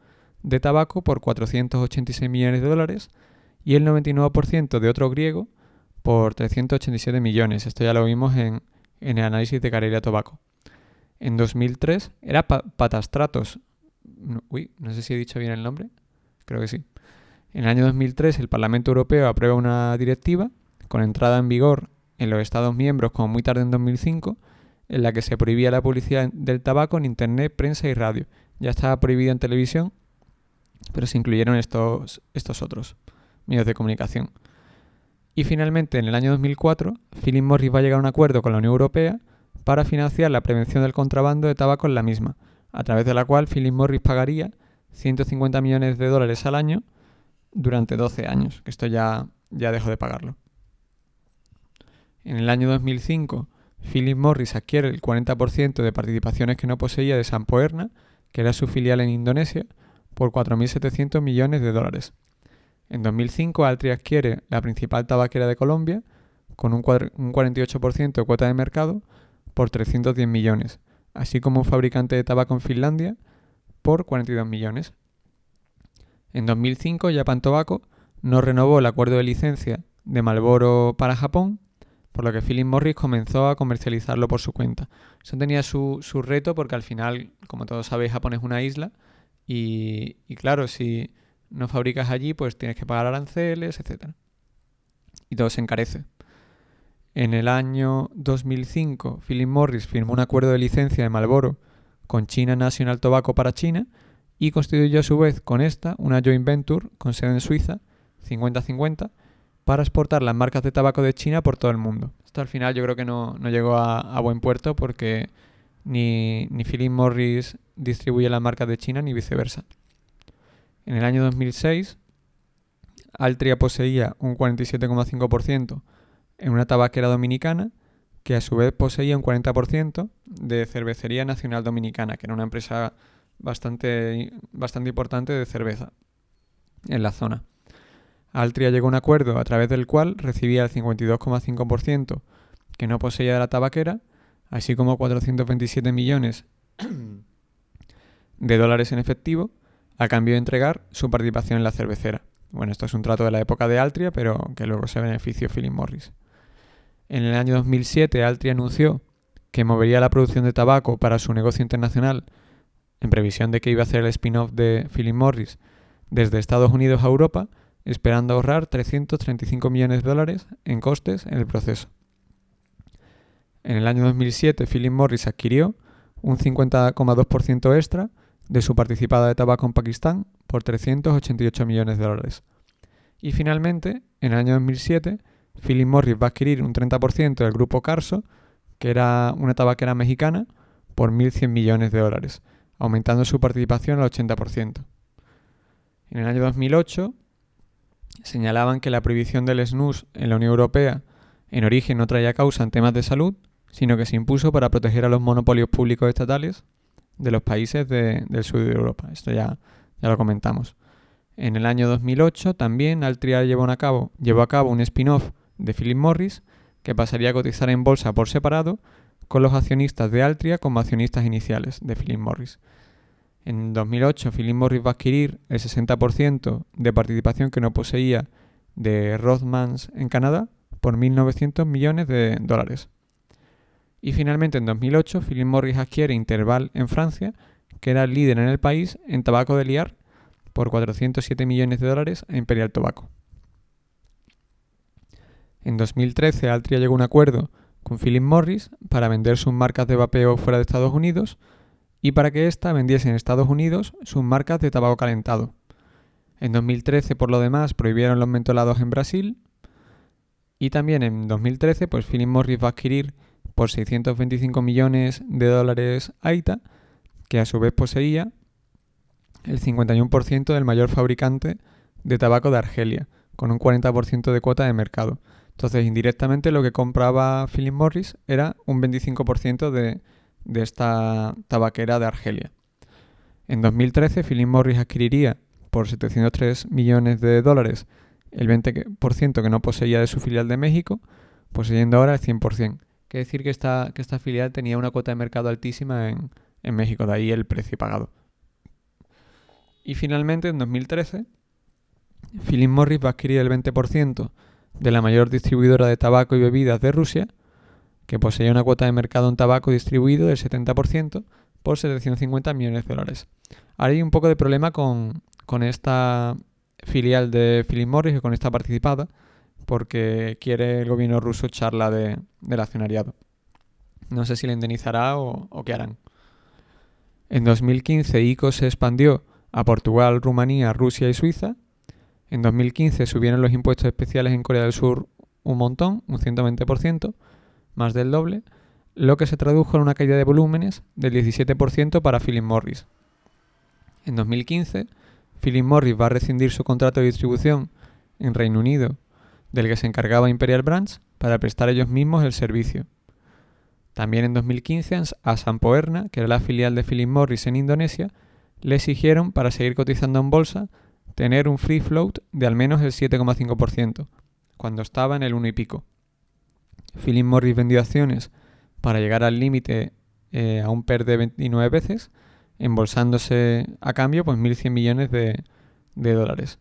de tabaco por 486 millones de dólares y el 99% de otro griego por 387 millones. Esto ya lo vimos en el análisis de Karelia Tobacco. En 2003 era Patastratos. No sé si he dicho bien el nombre. Creo que sí. En el año 2003 el Parlamento Europeo aprueba una directiva con entrada en vigor en los Estados miembros como muy tarde en 2005, en la que se prohibía la publicidad del tabaco en internet, prensa y radio. Ya estaba prohibido en televisión, pero se incluyeron estos otros medios de comunicación. Y finalmente, en el año 2004, Philip Morris va a llegar a un acuerdo con la Unión Europea para financiar la prevención del contrabando de tabaco en la misma, a través de la cual Philip Morris pagaría 150 millones de dólares al año durante 12 años, que esto ya dejó de pagarlo. En el año 2005, Philip Morris adquiere el 40% de participaciones que no poseía de Sampoerna, que era su filial en Indonesia, por 4.700 millones de dólares. En 2005, Altria adquiere la principal tabaquera de Colombia, con un 48% de cuota de mercado, por 310 millones, así como un fabricante de tabaco en Finlandia, por 42 millones. En 2005, Japan Tobacco no renovó el acuerdo de licencia de Marlboro para Japón, por lo que Philip Morris comenzó a comercializarlo por su cuenta. Eso tenía su reto porque al final, como todos sabéis, Japón es una isla y claro, si no fabricas allí, pues tienes que pagar aranceles, etc. Y todo se encarece. En el año 2005, Philip Morris firmó un acuerdo de licencia de Marlboro con China National Tobacco para China y constituyó a su vez con esta una joint venture con sede en Suiza, 50-50, para exportar las marcas de tabaco de China por todo el mundo. Esto al final yo creo que no llegó a buen puerto porque ni Philip Morris distribuye las marcas de China ni viceversa. En el año 2006, Altria poseía un 47,5% en una tabaquera dominicana que a su vez poseía un 40% de Cervecería Nacional Dominicana, que era una empresa bastante importante de cerveza en la zona. Altria llegó a un acuerdo a través del cual recibía el 52,5% que no poseía de la tabaquera, así como 427 millones de dólares en efectivo, a cambio de entregar su participación en la cervecera. Bueno, esto es un trato de la época de Altria, pero que luego se benefició Philip Morris. En el año 2007, Altria anunció que movería la producción de tabaco para su negocio internacional, en previsión de que iba a hacer el spin-off de Philip Morris desde Estados Unidos a Europa, esperando ahorrar 335 millones de dólares en costes en el proceso. En el año 2007, Philip Morris adquirió un 50,2% extra de su participada de tabaco en Pakistán por 388 millones de dólares. Y finalmente, en el año 2007, Philip Morris va a adquirir un 30% del grupo Carso, que era una tabaquera mexicana, por 1.100 millones de dólares, aumentando su participación al 80%. En el año 2008, señalaban que la prohibición del snus en la Unión Europea en origen no traía causa en temas de salud, sino que se impuso para proteger a los monopolios públicos estatales de los países del sur de Europa. Esto ya lo comentamos. En el año 2008 también Altria llevó a cabo un spin-off de Philip Morris que pasaría a cotizar en bolsa por separado, con los accionistas de Altria como accionistas iniciales de Philip Morris. En 2008 Philip Morris va a adquirir el 60% de participación que no poseía de Rothmans en Canadá por 1.900 millones de dólares. Y finalmente en 2008 Philip Morris adquiere Interval en Francia, que era el líder en el país en tabaco de liar, por 407 millones de dólares a Imperial Tobacco. En 2013 Altria llegó a un acuerdo con Philip Morris para vender sus marcas de vapeo fuera de Estados Unidos y para que ésta vendiese en Estados Unidos sus marcas de tabaco calentado. En 2013, por lo demás, prohibieron los mentolados en Brasil y también en 2013 pues Philip Morris va a adquirir por 625 millones de dólares AITA, que a su vez poseía el 51% del mayor fabricante de tabaco de Argelia, con un 40% de cuota de mercado. Entonces, indirectamente lo que compraba Philip Morris era un 25% de esta tabaquera de Argelia. En 2013, Philip Morris adquiriría por 703 millones de dólares el 20% que no poseía de su filial de México, poseyendo ahora el 100%. Quiere decir que esta filial tenía una cuota de mercado altísima en México, de ahí el precio pagado. Y finalmente, en 2013, Philip Morris va a adquirir el 20% de la mayor distribuidora de tabaco y bebidas de Rusia, que poseía una cuota de mercado en tabaco distribuido del 70% por 750 millones de dólares. Ahora hay un poco de problema con esta filial de Philip Morris y con esta participada, porque quiere el gobierno ruso echarla del accionariado. No sé si le indemnizará o qué harán. En 2015 ICO se expandió a Portugal, Rumanía, Rusia y Suiza. En 2015 subieron los impuestos especiales en Corea del Sur un montón, un 120%, más del doble, lo que se tradujo en una caída de volúmenes del 17% para Philip Morris. En 2015, Philip Morris va a rescindir su contrato de distribución en Reino Unido, del que se encargaba Imperial Brands, para prestar ellos mismos el servicio. También en 2015 a Sampo Erna, que era la filial de Philip Morris en Indonesia, le exigieron, para seguir cotizando en bolsa, tener un free float de al menos el 7,5%, cuando estaba en el 1 y pico. Philip Morris vendió acciones para llegar al límite a un PER de 29 veces, embolsándose a cambio pues 1.100 millones de dólares.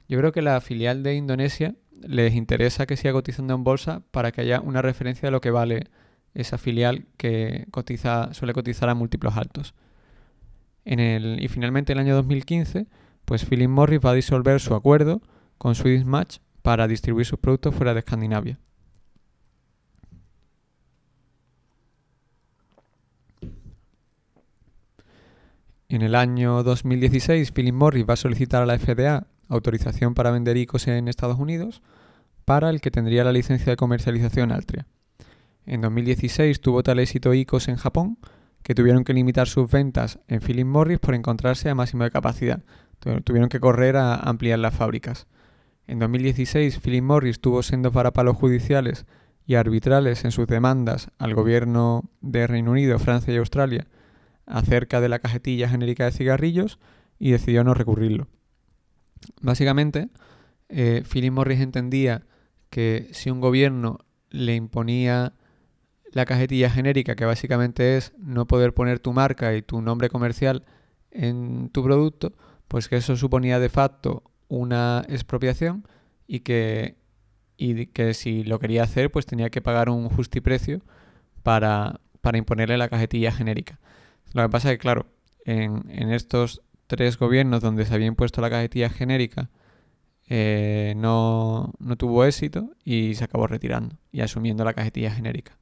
Yo creo que la filial de Indonesia les interesa que siga cotizando en bolsa para que haya una referencia de lo que vale esa filial que suele cotizar a múltiplos altos. Y finalmente en el año 2015, pues Philip Morris va a disolver su acuerdo con Swedish Match para distribuir sus productos fuera de Escandinavia. En el año 2016, Philip Morris va a solicitar a la FDA autorización para vender IQOS en Estados Unidos, para el que tendría la licencia de comercialización Altria. En 2016 tuvo tal éxito IQOS en Japón que tuvieron que limitar sus ventas en Philip Morris por encontrarse a máximo de capacidad. Tuvieron que correr a ampliar las fábricas. En 2016, Philip Morris tuvo sendos varapalos judiciales y arbitrales en sus demandas al gobierno de Reino Unido, Francia y Australia acerca de la cajetilla genérica de cigarrillos y decidió no recurrirlo. Básicamente, Philip Morris entendía que si un gobierno le imponía la cajetilla genérica, que básicamente es no poder poner tu marca y tu nombre comercial en tu producto, pues que eso suponía de facto una expropiación y que si lo quería hacer pues tenía que pagar un justiprecio para imponerle la cajetilla genérica. Lo que pasa es que, claro, en estos 3 gobiernos donde se había impuesto la cajetilla genérica no tuvo éxito y se acabó retirando y asumiendo la cajetilla genérica.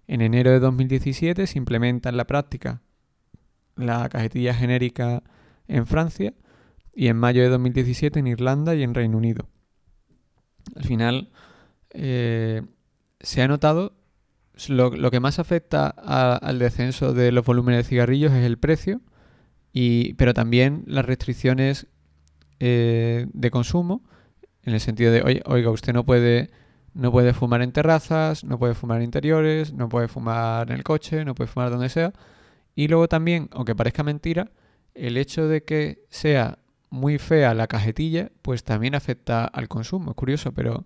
En enero de 2017 se implementa en la práctica la cajetilla genérica en Francia y en mayo de 2017 en Irlanda y en Reino Unido. Al final se ha notado lo que más afecta al descenso de los volúmenes de cigarrillos es el precio, pero también las restricciones de consumo, en el sentido de, oiga, usted no puede fumar en terrazas, no puede fumar en interiores, no puede fumar en el coche, no puede fumar donde sea. Y luego también, aunque parezca mentira, el hecho de que sea muy fea la cajetilla, pues también afecta al consumo. Es curioso, pero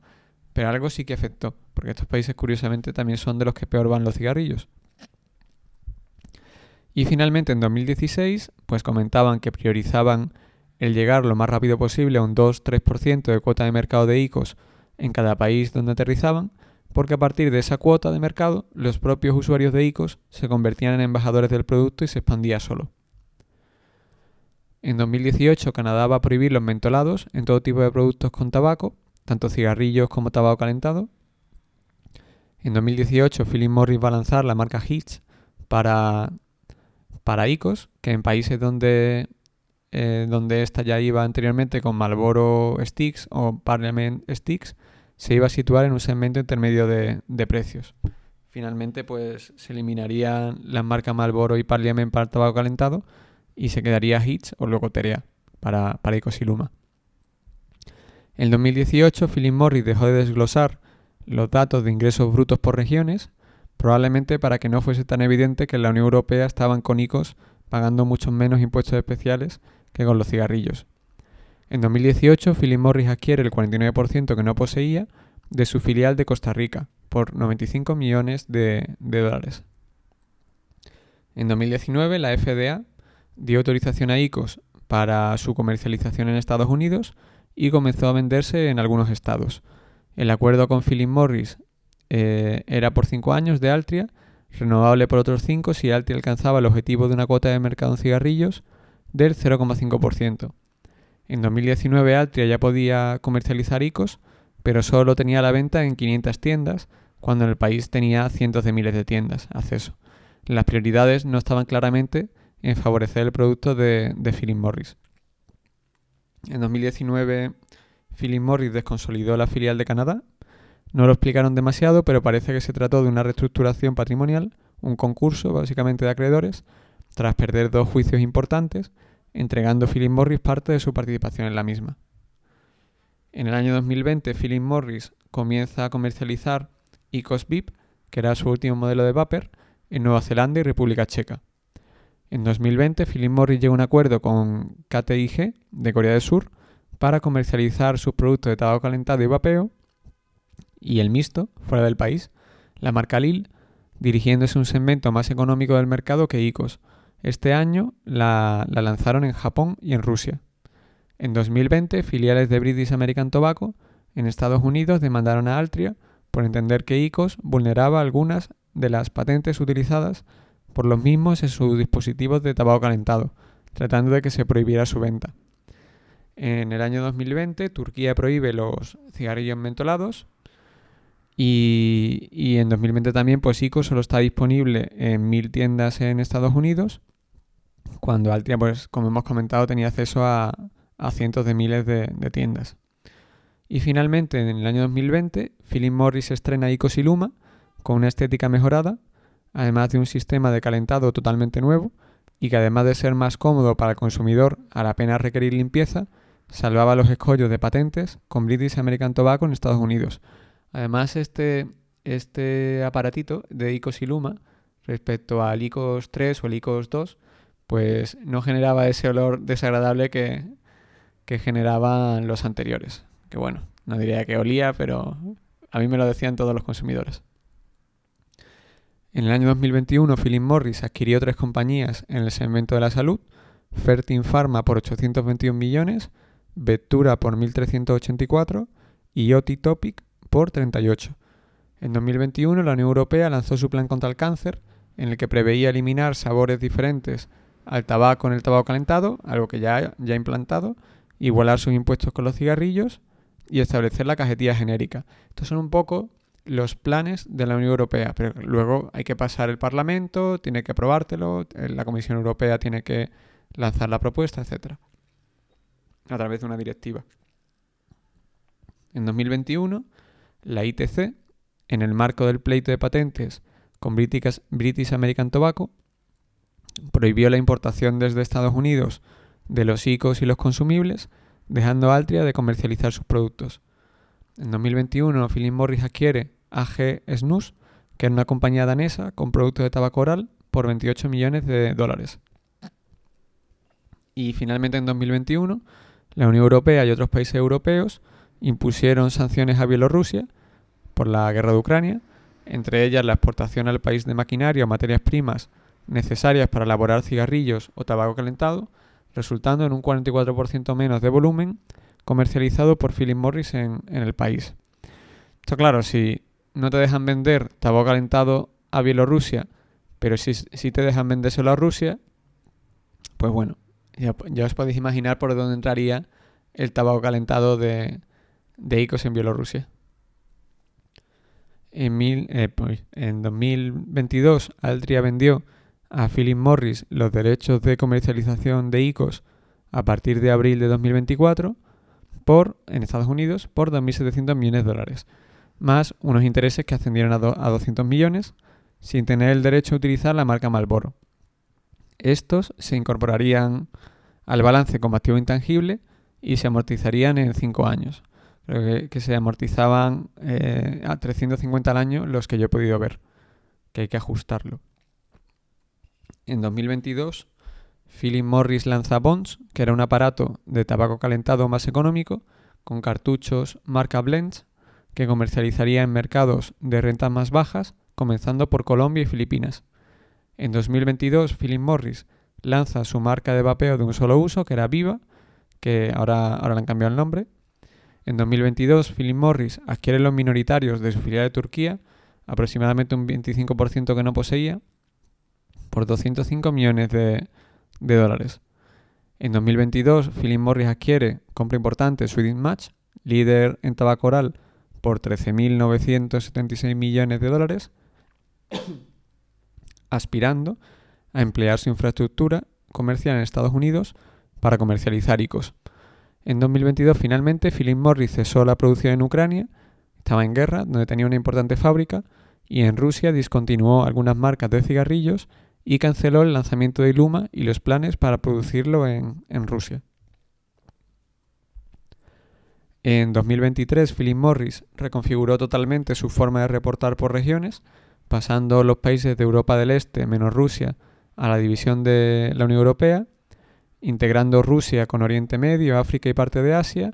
algo sí que afectó, porque estos países curiosamente también son de los que peor van los cigarrillos. Y finalmente en 2016, pues comentaban que priorizaban el llegar lo más rápido posible a un 2-3% de cuota de mercado de ICOs en cada país donde aterrizaban, porque a partir de esa cuota de mercado, los propios usuarios de ICOs se convertían en embajadores del producto y se expandía solo. En 2018, Canadá va a prohibir los mentolados en todo tipo de productos con tabaco, tanto cigarrillos como tabaco calentado. En 2018, Philip Morris va a lanzar la marca Hitch para ICOs, que en países donde esta ya iba anteriormente con Marlboro Sticks o Parliament Sticks, se iba a situar en un segmento intermedio de precios. Finalmente, pues se eliminarían las marcas Marlboro y Parliament para el tabaco calentado y se quedaría Hitch o luego Terea para ICOs y Luma. En 2018, Philip Morris dejó de desglosar los datos de ingresos brutos por regiones, probablemente para que no fuese tan evidente que en la Unión Europea estaban con ICOs pagando muchos menos impuestos especiales que con los cigarrillos. En 2018, Philip Morris adquiere el 49% que no poseía de su filial de Costa Rica por 95 millones de dólares. En 2019, la FDA dio autorización a ICOs para su comercialización en Estados Unidos y comenzó a venderse en algunos estados. El acuerdo con Philip Morris era por 5 años de Altria, renovable por otros 5 si Altria alcanzaba el objetivo de una cuota de mercado en cigarrillos del 0,5%. En 2019 Altria ya podía comercializar ICOs, pero solo tenía la venta en 500 tiendas, cuando en el país tenía cientos de miles de tiendas acceso. Las prioridades no estaban claramente en favorecer el producto de Philip Morris. En 2019 Philip Morris desconsolidó la filial de Canadá. No lo explicaron demasiado, pero parece que se trató de una reestructuración patrimonial, un concurso básicamente de acreedores, tras perder 2 juicios importantes, entregando Philip Morris parte de su participación en la misma. En el año 2020, Philip Morris comienza a comercializar IQOS VIP, que era su último modelo de vapor, en Nueva Zelanda y República Checa. En 2020, Philip Morris llega a un acuerdo con KTIG de Corea del Sur para comercializar sus productos de tabaco calentado y vapeo y el mixto fuera del país, la marca Lil, dirigiéndose a un segmento más económico del mercado que IQOS. Este año la lanzaron en Japón y en Rusia. En 2020, filiales de British American Tobacco en Estados Unidos demandaron a Altria por entender que IQOS vulneraba algunas de las patentes utilizadas por los mismos en sus dispositivos de tabaco calentado, tratando de que se prohibiera su venta. En el año 2020, Turquía prohíbe los cigarrillos mentolados y en 2020 también, pues IQOS solo está disponible en 1000 tiendas en Estados Unidos, cuando Altria, pues como hemos comentado, tenía acceso a cientos de miles de tiendas. Y finalmente, en el año 2020, Philip Morris estrena IQOS y Luma con una estética mejorada, además de un sistema de calentado totalmente nuevo y que además de ser más cómodo para el consumidor al apenas requerir limpieza, salvaba los escollos de patentes con British American Tobacco en Estados Unidos. Además, este aparatito de IQOS y Luma, respecto al IQOS 3 o el IQOS 2, pues no generaba ese olor desagradable que generaban los anteriores. Que bueno, no diría que olía, pero a mí me lo decían todos los consumidores. En el año 2021, Philip Morris adquirió 3 compañías en el segmento de la salud: Fertin Pharma por 821 millones, Vectura por 1.384 y Ototopic por 38. En 2021, la Unión Europea lanzó su plan contra el cáncer, en el que preveía eliminar sabores diferentes al tabaco en el tabaco calentado, algo que ya ha implantado, igualar sus impuestos con los cigarrillos y establecer la cajetilla genérica. Estos son un poco los planes de la Unión Europea, pero luego hay que pasar el Parlamento, tiene que aprobártelo, la Comisión Europea tiene que lanzar la propuesta, etc. a través de una directiva. En 2021, la ITC, en el marco del pleito de patentes con British American Tobacco, prohibió la importación desde Estados Unidos de los IQOS y los consumibles, dejando a Altria de comercializar sus productos. En 2021, Philip Morris adquiere AG Snus, que era una compañía danesa con productos de tabaco oral, por 28 millones de dólares. Y finalmente en 2021, la Unión Europea y otros países europeos impusieron sanciones a Bielorrusia por la guerra de Ucrania, entre ellas la exportación al país de maquinaria o materias primas necesarias para elaborar cigarrillos o tabaco calentado, resultando en un 44% menos de volumen comercializado por Philip Morris en el país. Esto claro, si no te dejan vender tabaco calentado a Bielorrusia, pero si te dejan vendérselo a Rusia, pues bueno, ya os podéis imaginar por dónde entraría el tabaco calentado de IQOS en Bielorrusia. En 2022, Altria vendió a Philip Morris los derechos de comercialización de IQOS a partir de abril de 2024 en Estados Unidos por 2.700 millones de dólares, más unos intereses que ascendieron a 200 millones, sin tener el derecho a utilizar la marca Marlboro. Estos se incorporarían al balance como activo intangible y se amortizarían en 5 años. Creo que se amortizaban a 350 al año los que yo he podido ver, que hay que ajustarlo. En 2022, Philip Morris lanza Bonds, que era un aparato de tabaco calentado más económico, con cartuchos marca Blends, que comercializaría en mercados de rentas más bajas, comenzando por Colombia y Filipinas. En 2022, Philip Morris lanza su marca de vapeo de un solo uso, que era Viva, que ahora le han cambiado el nombre. En 2022, Philip Morris adquiere los minoritarios de su filial de Turquía, aproximadamente un 25% que no poseía, por 205 millones de dólares. En 2022, Philip Morris adquiere, compra importante, Swedish Match, líder en tabaco oral, por 13.976 millones de dólares, aspirando a emplear su infraestructura comercial en Estados Unidos para comercializar IQOS. En 2022, finalmente, Philip Morris cesó la producción en Ucrania, estaba en guerra, donde tenía una importante fábrica, y en Rusia discontinuó algunas marcas de cigarrillos y canceló el lanzamiento de Iluma y los planes para producirlo en Rusia. En 2023, Philip Morris reconfiguró totalmente su forma de reportar por regiones, pasando los países de Europa del Este, menos Rusia, a la división de la Unión Europea, integrando Rusia con Oriente Medio, África y parte de Asia.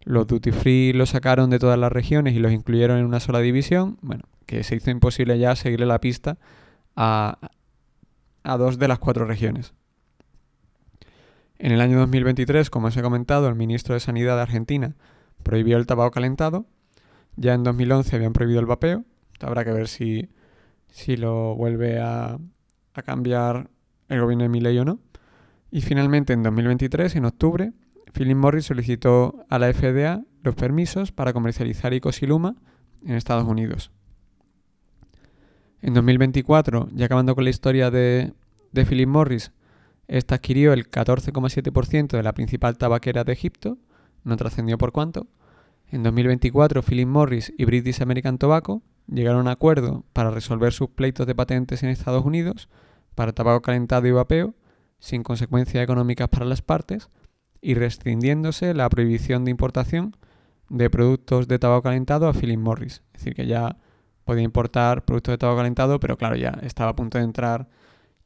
Los duty free los sacaron de todas las regiones y los incluyeron en una sola división. Bueno, que se hizo imposible ya seguirle la pista a 2 de las 4 regiones. En el año 2023, como os he comentado, el ministro de Sanidad de Argentina prohibió el tabaco calentado. Ya en 2011 habían prohibido el vapeo. Habrá que ver si lo vuelve a cambiar el gobierno de Milei o no. Y finalmente, en 2023, en octubre, Philip Morris solicitó a la FDA los permisos para comercializar IQOS y Luma en Estados Unidos. En 2024, ya acabando con la historia de Philip Morris, esta adquirió el 14,7% de la principal tabaquera de Egipto, no trascendió por cuánto. En 2024, Philip Morris y British American Tobacco llegaron a un acuerdo para resolver sus pleitos de patentes en Estados Unidos para tabaco calentado y vapeo, sin consecuencias económicas para las partes, y rescindiéndose la prohibición de importación de productos de tabaco calentado a Philip Morris. Es decir, que ya podía importar productos de tabaco calentado, pero claro, ya estaba a punto de entrar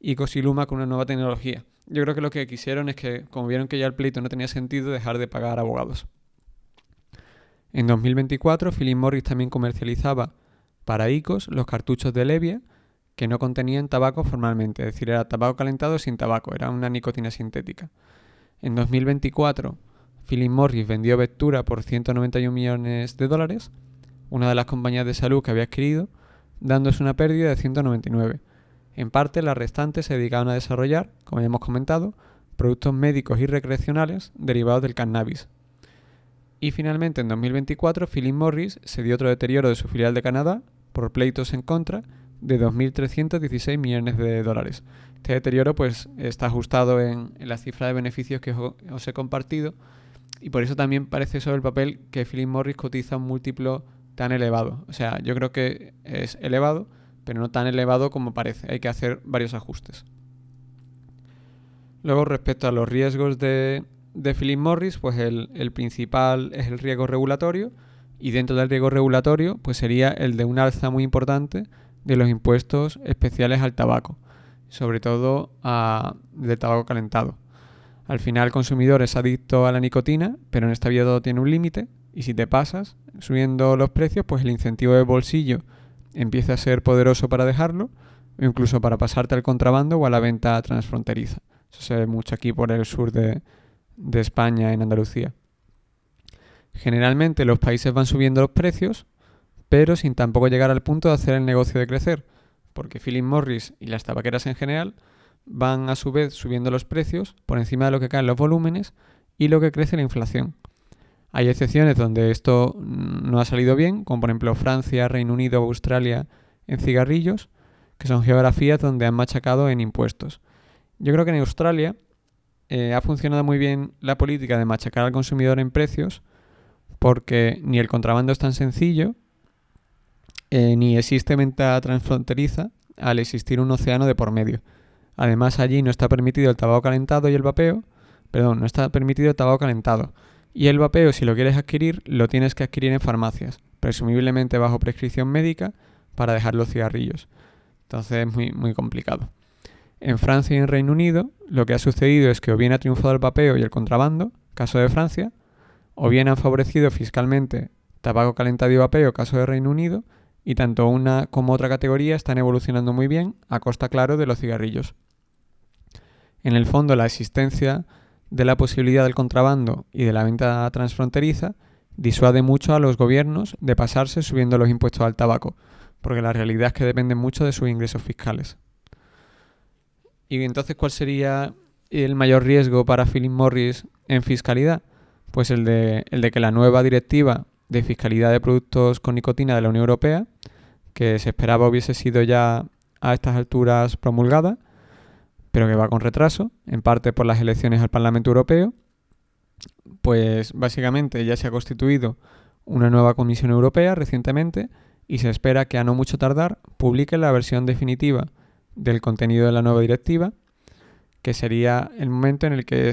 IQOS y Luma con una nueva tecnología. Yo creo que lo que quisieron es que, como vieron que ya el pleito no tenía sentido, dejar de pagar abogados. En 2024, Philip Morris también comercializaba para IQOS los cartuchos de Levia, que no contenían tabaco formalmente, es decir, era tabaco calentado sin tabaco, era una nicotina sintética. En 2024, Philip Morris vendió Vectura por 191 millones de dólares, una de las compañías de salud que había adquirido, dándose una pérdida de 199. En parte, las restantes se dedicaban a desarrollar, como ya hemos comentado, productos médicos y recreacionales derivados del cannabis. Y finalmente, en 2024, Philip Morris se dio otro deterioro de su filial de Canadá por pleitos en contra de 2.316 millones de dólares. Este deterioro pues está ajustado en la cifra de beneficios que os he compartido, y por eso también parece sobre el papel que Philip Morris cotiza un múltiplo tan elevado. O sea, yo creo que es elevado, pero no tan elevado como parece. Hay que hacer varios ajustes. Luego, respecto a los riesgos de Philip Morris, pues el principal es el riesgo regulatorio, y dentro del riesgo regulatorio pues sería el de un alza muy importante de los impuestos especiales al tabaco. sobre todo del tabaco calentado. Al final el consumidor es adicto a la nicotina, pero en esta vida todo tiene un límite y si te pasas subiendo los precios, pues el incentivo de bolsillo empieza a ser poderoso para dejarlo o incluso para pasarte al contrabando o a la venta transfronteriza. Eso se ve mucho aquí por el sur de España, en Andalucía. Generalmente los países van subiendo los precios, pero sin tampoco llegar al punto de hacer el negocio de crecer, porque Philip Morris y las tabaqueras en general van a su vez subiendo los precios por encima de lo que caen los volúmenes y lo que crece la inflación. Hay excepciones donde esto no ha salido bien, como por ejemplo Francia, Reino Unido, Australia en cigarrillos, que son geografías donde han machacado en impuestos. Yo creo que en Australia ha funcionado muy bien la política de machacar al consumidor en precios, porque ni el contrabando es tan sencillo, ni existe venta transfronteriza al existir un océano de por medio. Además, allí no está permitido el tabaco calentado y el vapeo. Perdón, no está permitido el tabaco calentado. Y el vapeo, si lo quieres adquirir, lo tienes que adquirir en farmacias, presumiblemente bajo prescripción médica, para dejar los cigarrillos. Entonces es muy, muy complicado. En Francia y en Reino Unido, lo que ha sucedido es que o bien ha triunfado el vapeo y el contrabando, caso de Francia, o bien han favorecido fiscalmente tabaco calentado y vapeo, caso de Reino Unido, y tanto una como otra categoría están evolucionando muy bien a costa, claro, de los cigarrillos. En el fondo, la existencia de la posibilidad del contrabando y de la venta transfronteriza disuade mucho a los gobiernos de pasarse subiendo los impuestos al tabaco, porque la realidad es que dependen mucho de sus ingresos fiscales. Y entonces, ¿cuál sería el mayor riesgo para Philip Morris en fiscalidad? Pues el de que la nueva directiva de fiscalidad de productos con nicotina de la Unión Europea, que se esperaba hubiese sido ya a estas alturas promulgada, pero que va con retraso, en parte por las elecciones al Parlamento Europeo, pues básicamente ya se ha constituido una nueva Comisión Europea recientemente y se espera que a no mucho tardar publique la versión definitiva del contenido de la nueva directiva, que sería el momento en el que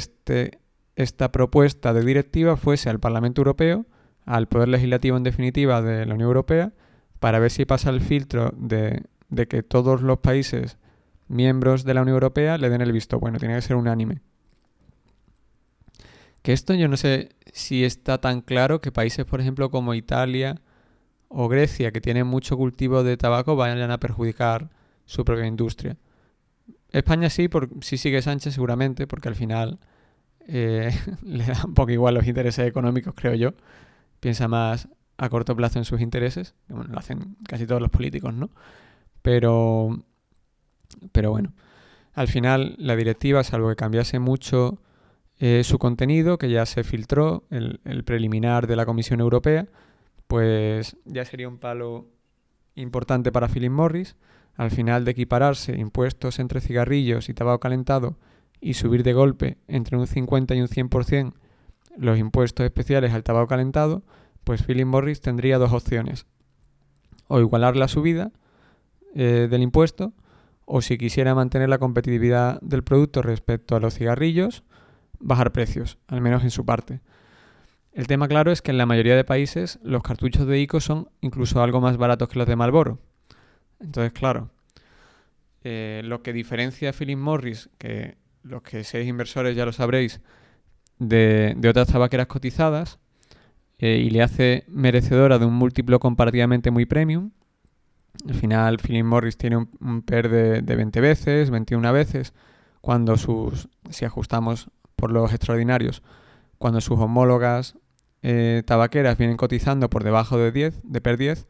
esta propuesta de directiva fuese al Parlamento Europeo, al Poder Legislativo en definitiva de la Unión Europea, para ver si pasa el filtro de que todos los países miembros de la Unión Europea le den el visto bueno. Tiene que ser unánime. Que esto yo no sé si está tan claro que países, por ejemplo, como Italia o Grecia, que tienen mucho cultivo de tabaco, vayan a perjudicar su propia industria. España sí, sí sigue Sánchez seguramente, porque al final le da un poco igual los intereses económicos, creo yo. Piensa más a corto plazo en sus intereses. Bueno, lo hacen casi todos los políticos, ¿no? Pero bueno, al final la directiva, salvo que cambiase mucho su contenido, que ya se filtró, el preliminar de la Comisión Europea, pues ya sería un palo importante para Philip Morris. Al final de equipararse impuestos entre cigarrillos y tabaco calentado y subir de golpe entre un 50 y un 100% los impuestos especiales al tabaco calentado, pues Philip Morris tendría dos opciones: o igualar la subida del impuesto, o si quisiera mantener la competitividad del producto respecto a los cigarrillos, bajar precios, al menos en su parte. El tema claro es que en la mayoría de países los cartuchos de IQOS son incluso algo más baratos que los de Marlboro. Entonces, claro, lo que diferencia a Philip Morris, que los que seáis inversores ya lo sabréis, de otras tabaqueras cotizadas, y le hace merecedora de un múltiplo comparativamente muy premium. Al final, Philip Morris tiene un PER de 20 veces, 21 veces, cuando si ajustamos por los extraordinarios, cuando sus homólogas tabaqueras vienen cotizando por debajo de 10, de PER 10,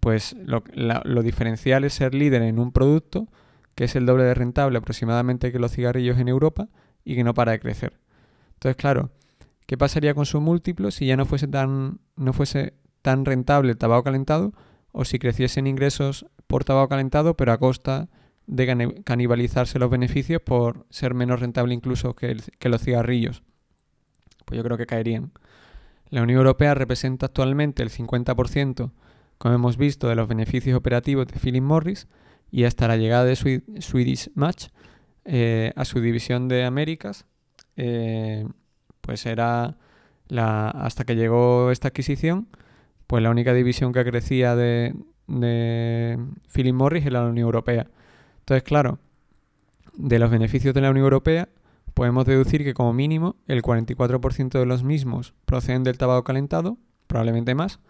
pues lo diferencial es ser líder en un producto que es el doble de rentable aproximadamente que los cigarrillos en Europa y que no para de crecer. Entonces, claro, ¿qué pasaría con su múltiplo si ya no fuese tan rentable el tabaco calentado, o si creciesen ingresos por tabaco calentado pero a costa de canibalizarse los beneficios por ser menos rentable incluso que los cigarrillos? Pues yo creo que caerían. La Unión Europea representa actualmente el 50%, como hemos visto, de los beneficios operativos de Philip Morris, y hasta la llegada de Swedish Match a su división de Américas, pues era hasta que llegó esta adquisición, pues la única división que crecía de Philip Morris era la Unión Europea. Entonces, claro, de los beneficios de la Unión Europea, podemos deducir que como mínimo el 44% de los mismos proceden del tabaco calentado, probablemente más.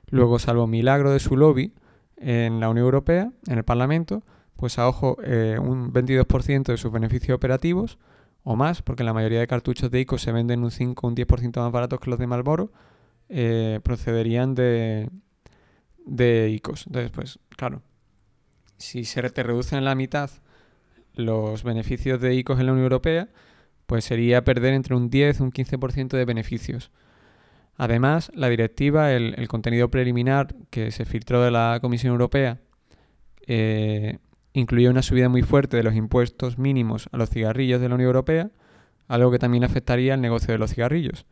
Luego, salvo milagro de su lobby en la Unión Europea, en el Parlamento, pues a ojo, un 22% de sus beneficios operativos o más, porque la mayoría de cartuchos de IQOS se venden un 5 o un 10% más baratos que los de Marlboro, procederían de IQOS. Entonces, pues claro, si se te reducen en la mitad los beneficios de IQOS en la Unión Europea, pues sería perder entre un 10 y un 15% de beneficios. Además, la directiva, el contenido preliminar que se filtró de la Comisión Europea, incluía una subida muy fuerte de los impuestos mínimos a los cigarrillos de la Unión Europea, algo que también afectaría al negocio de los cigarrillos.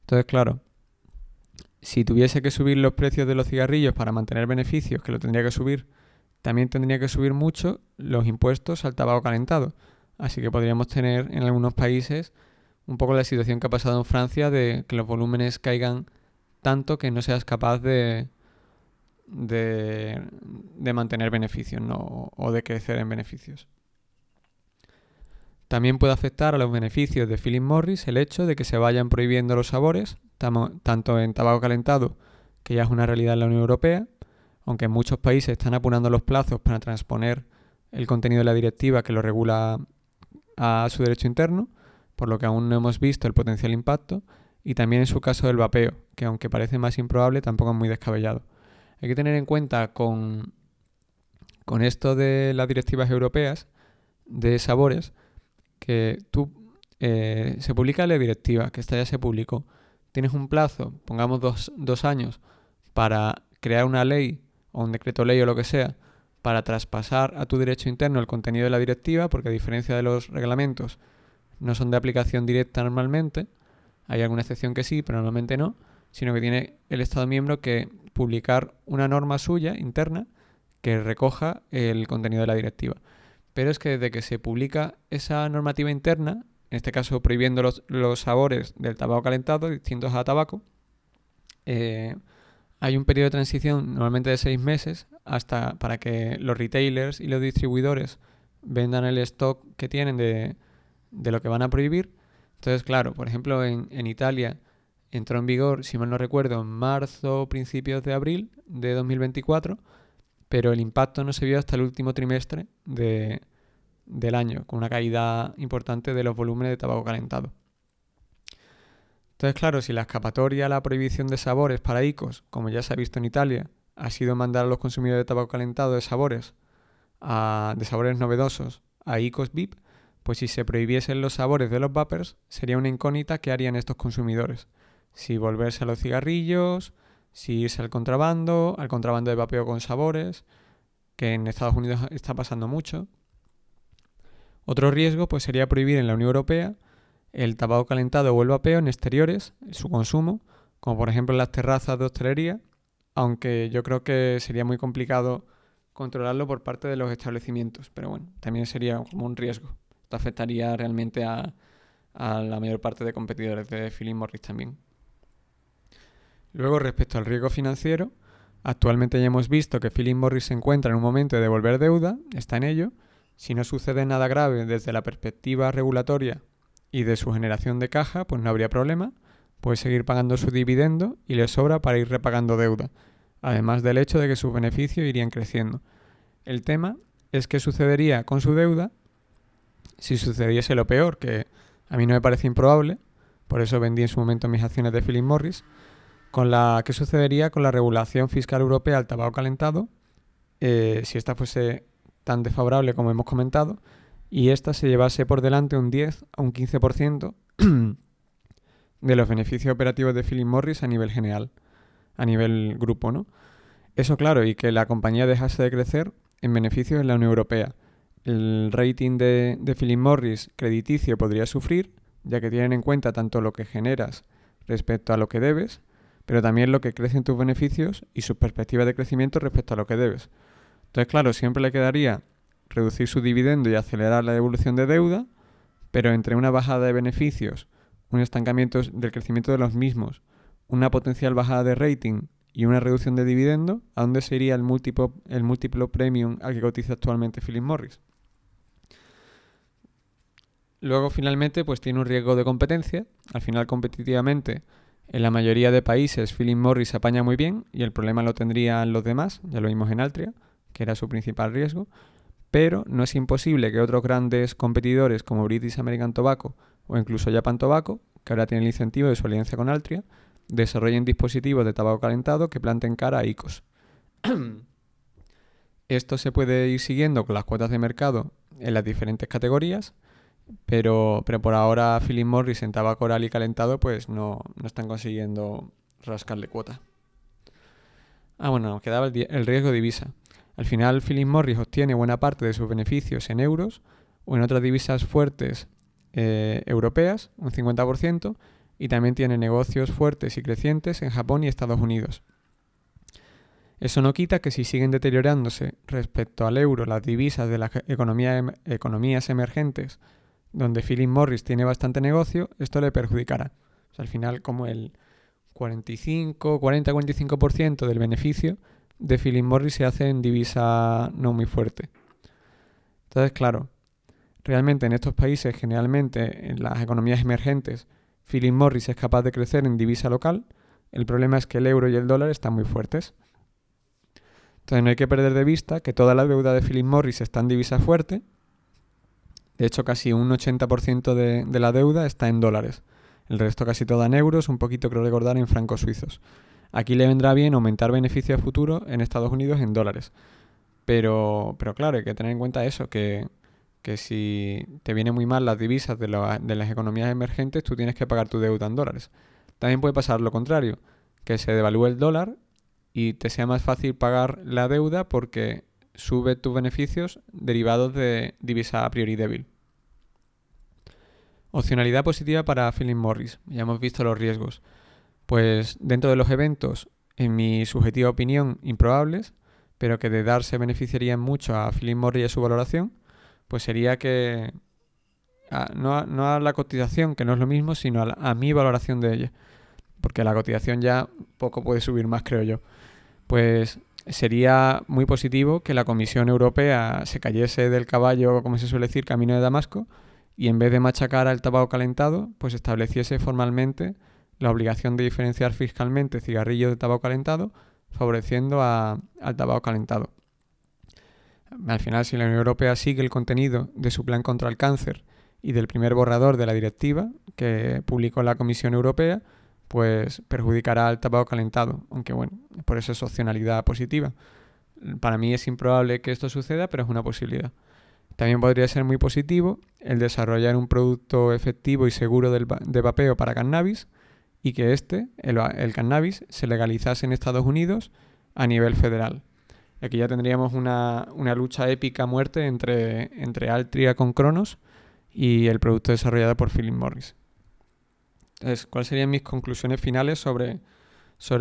Entonces, claro, si tuviese que subir los precios de los cigarrillos para mantener beneficios, que lo tendría que subir, también tendría que subir mucho los impuestos al tabaco calentado. Así que podríamos tener en algunos países un poco la situación que ha pasado en Francia, de que los volúmenes caigan tanto que no seas capaz de mantener beneficios, ¿no? O de crecer en beneficios. También puede afectar a los beneficios de Philip Morris el hecho de que se vayan prohibiendo los sabores, tanto en tabaco calentado, que ya es una realidad en la Unión Europea, aunque en muchos países están apurando los plazos para transponer el contenido de la directiva que lo regula a su derecho interno, por lo que aún no hemos visto el potencial impacto, y también en su caso del vapeo, que aunque parece más improbable, tampoco es muy descabellado. Hay que tener en cuenta con esto de las directivas europeas de sabores, que tú se publica la directiva, que esta ya se publicó. Tienes un plazo, pongamos dos años, para crear una ley o un decreto ley o lo que sea, para traspasar a tu derecho interno el contenido de la directiva, porque a diferencia de los reglamentos, no son de aplicación directa normalmente. Hay alguna excepción que sí, pero normalmente no, sino que tiene el Estado miembro que publicar una norma suya interna que recoja el contenido de la directiva. Pero es que desde que se publica esa normativa interna, en este caso prohibiendo los sabores del tabaco calentado distintos a tabaco, hay un periodo de transición normalmente de 6 meses para que los retailers y los distribuidores vendan el stock que tienen de lo que van a prohibir. Entonces, claro, por ejemplo, en Italia entró en vigor, si mal no recuerdo, en marzo, principios de abril de 2024, pero el impacto no se vio hasta el último trimestre del año, con una caída importante de los volúmenes de tabaco calentado. Entonces, claro, si la escapatoria a la prohibición de sabores para IQOS, como ya se ha visto en Italia, ha sido mandar a los consumidores de tabaco calentado de sabores novedosos a IQOS VIP, pues si se prohibiesen los sabores de los vapers, sería una incógnita que harían estos consumidores. Si volverse a los cigarrillos, si irse al contrabando de vapeo con sabores, que en Estados Unidos está pasando mucho. Otro riesgo pues sería prohibir en la Unión Europea el tabaco calentado o el vapeo en exteriores, su consumo, como por ejemplo en las terrazas de hostelería, aunque yo creo que sería muy complicado controlarlo por parte de los establecimientos, pero bueno, también sería como un riesgo. Esto afectaría realmente a la mayor parte de competidores de Philip Morris también. Luego, respecto al riesgo financiero, actualmente ya hemos visto que Philip Morris se encuentra en un momento de devolver deuda, está en ello. Si no sucede nada grave desde la perspectiva regulatoria y de su generación de caja, pues no habría problema. Puede seguir pagando su dividendo y le sobra para ir repagando deuda, además del hecho de que sus beneficios irían creciendo. El tema es qué sucedería con su deuda si sucediese lo peor, que a mí no me parece improbable, por eso vendí en su momento mis acciones de Philip Morris, qué sucedería con la regulación fiscal europea al tabaco calentado, si esta fuese tan desfavorable como hemos comentado, y esta se llevase por delante un 10 a un 15% de los beneficios operativos de Philip Morris a nivel general, a nivel grupo, ¿no? Eso claro, y que la compañía dejase de crecer en beneficios en la Unión Europea. El rating de Philip Morris crediticio podría sufrir, ya que tienen en cuenta tanto lo que generas respecto a lo que debes, pero también lo que crecen tus beneficios y sus perspectivas de crecimiento respecto a lo que debes. Entonces, claro, siempre le quedaría reducir su dividendo y acelerar la devolución de deuda, pero entre una bajada de beneficios, un estancamiento del crecimiento de los mismos, una potencial bajada de rating y una reducción de dividendo, ¿a dónde se iría el múltiplo premium al que cotiza actualmente Philip Morris? Luego, finalmente, pues tiene un riesgo de competencia. Al final, competitivamente, en la mayoría de países, Philip Morris se apaña muy bien y el problema lo tendrían los demás. Ya lo vimos en Altria, que era su principal riesgo. Pero no es imposible que otros grandes competidores como British American Tobacco o incluso Japan Tobacco, que ahora tienen el incentivo de su alianza con Altria, desarrollen dispositivos de tabaco calentado que planten cara a IQOS. Esto se puede ir siguiendo con las cuotas de mercado en las diferentes categorías, pero por ahora Philip Morris en tabaco oral y calentado pues no están consiguiendo rascarle cuota. Bueno, nos quedaba el riesgo de divisa. Al final Philip Morris obtiene buena parte de sus beneficios en euros o en otras divisas fuertes europeas, un 50%, y también tiene negocios fuertes y crecientes en Japón y Estados Unidos. Eso no quita que si siguen deteriorándose respecto al euro las divisas de las economías emergentes, donde Philip Morris tiene bastante negocio, esto le perjudicará. O sea, al final, como el 40-45% del beneficio de Philip Morris se hace en divisa no muy fuerte. Entonces, claro, realmente en estos países, generalmente en las economías emergentes, Philip Morris es capaz de crecer en divisa local. El problema es que el euro y el dólar están muy fuertes. Entonces no hay que perder de vista que toda la deuda de Philip Morris está en divisa fuerte. De hecho, casi un 80% de la deuda está en dólares. El resto casi toda en euros, un poquito creo recordar en francos suizos. Aquí le vendrá bien aumentar beneficios a futuro en Estados Unidos en dólares. Pero claro, hay que tener en cuenta eso, que si te vienen muy mal las divisas de las economías emergentes, tú tienes que pagar tu deuda en dólares. También puede pasar lo contrario, que se devalúe el dólar y te sea más fácil pagar la deuda porque sube tus beneficios derivados de divisa a priori débil. Opcionalidad positiva para Philip Morris. Ya hemos visto los riesgos. Pues dentro de los eventos, en mi subjetiva opinión, improbables, pero que de darse beneficiarían mucho a Philip Morris y a su valoración, pues sería que no a la cotización, que no es lo mismo, sino a mi valoración de ella. Porque la cotización ya poco puede subir más, creo yo. Pues sería muy positivo que la Comisión Europea se cayese del caballo, como se suele decir, camino de Damasco, y en vez de machacar al tabaco calentado, pues estableciese formalmente la obligación de diferenciar fiscalmente cigarrillos de tabaco calentado, favoreciendo al tabaco calentado. Al final, si la Unión Europea sigue el contenido de su plan contra el cáncer y del primer borrador de la directiva que publicó la Comisión Europea, pues perjudicará al tabaco calentado, aunque bueno, por eso es opcionalidad positiva. Para mí es improbable que esto suceda, pero es una posibilidad. También podría ser muy positivo el desarrollar un producto efectivo y seguro de vapeo para cannabis y que el cannabis, se legalizase en Estados Unidos a nivel federal. Aquí ya tendríamos una lucha épica a muerte entre Altria con Cronos y el producto desarrollado por Philip Morris. Entonces, ¿cuáles serían mis conclusiones finales sobre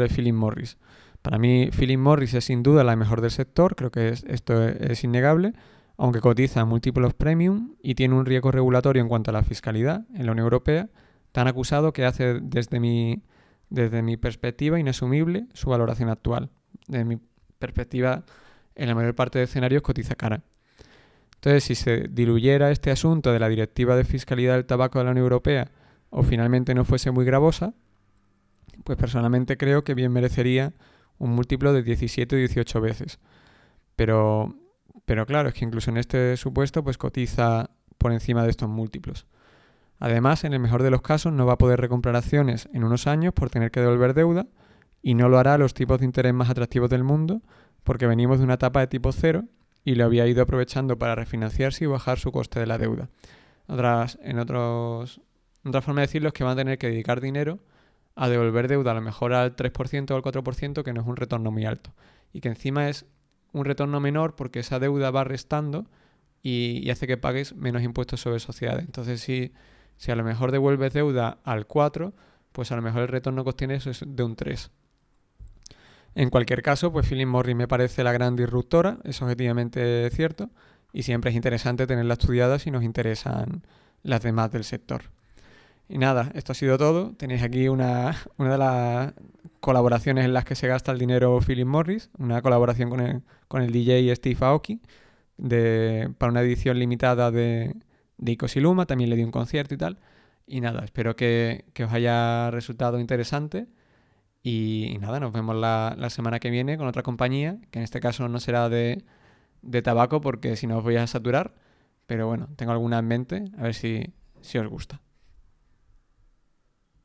Philip Morris? Para mí, Philip Morris es sin duda la mejor del sector, creo que esto es innegable, aunque cotiza múltiplos premium y tiene un riesgo regulatorio en cuanto a la fiscalidad en la Unión Europea, tan acusado que hace desde mi perspectiva inasumible su valoración actual. Desde mi perspectiva, en la mayor parte de escenarios cotiza cara. Entonces, si se diluyera este asunto de la Directiva de Fiscalidad del Tabaco de la Unión Europea o finalmente no fuese muy gravosa, pues personalmente creo que bien merecería un múltiplo de 17 o 18 veces. Pero claro, es que incluso en este supuesto pues cotiza por encima de estos múltiplos. Además, en el mejor de los casos no va a poder recomprar acciones en unos años por tener que devolver deuda y no lo hará a los tipos de interés más atractivos del mundo porque venimos de una etapa de tipo cero y lo había ido aprovechando para refinanciarse y bajar su coste de la deuda. Otra forma de decirlo es que van a tener que dedicar dinero a devolver deuda a lo mejor al 3% o al 4%, que no es un retorno muy alto. Y que encima es un retorno menor porque esa deuda va restando y hace que pagues menos impuestos sobre sociedades. Entonces, si a lo mejor devuelves deuda al 4, pues a lo mejor el retorno que obtienes es de un 3. En cualquier caso, pues Philip Morris me parece la gran disruptora, es objetivamente cierto, y siempre es interesante tenerla estudiada si nos interesan las demás del sector. Y nada, esto ha sido todo. Tenéis aquí una de las colaboraciones en las que se gasta el dinero Philip Morris, una colaboración con el DJ Steve Aoki para una edición limitada de de Icos y Luma, también le di un concierto y tal. Y nada, espero que os haya resultado interesante. Y nada, nos vemos la semana que viene con otra compañía, que en este caso no será de tabaco porque si no os voy a saturar. Pero bueno, tengo alguna en mente, a ver si os gusta.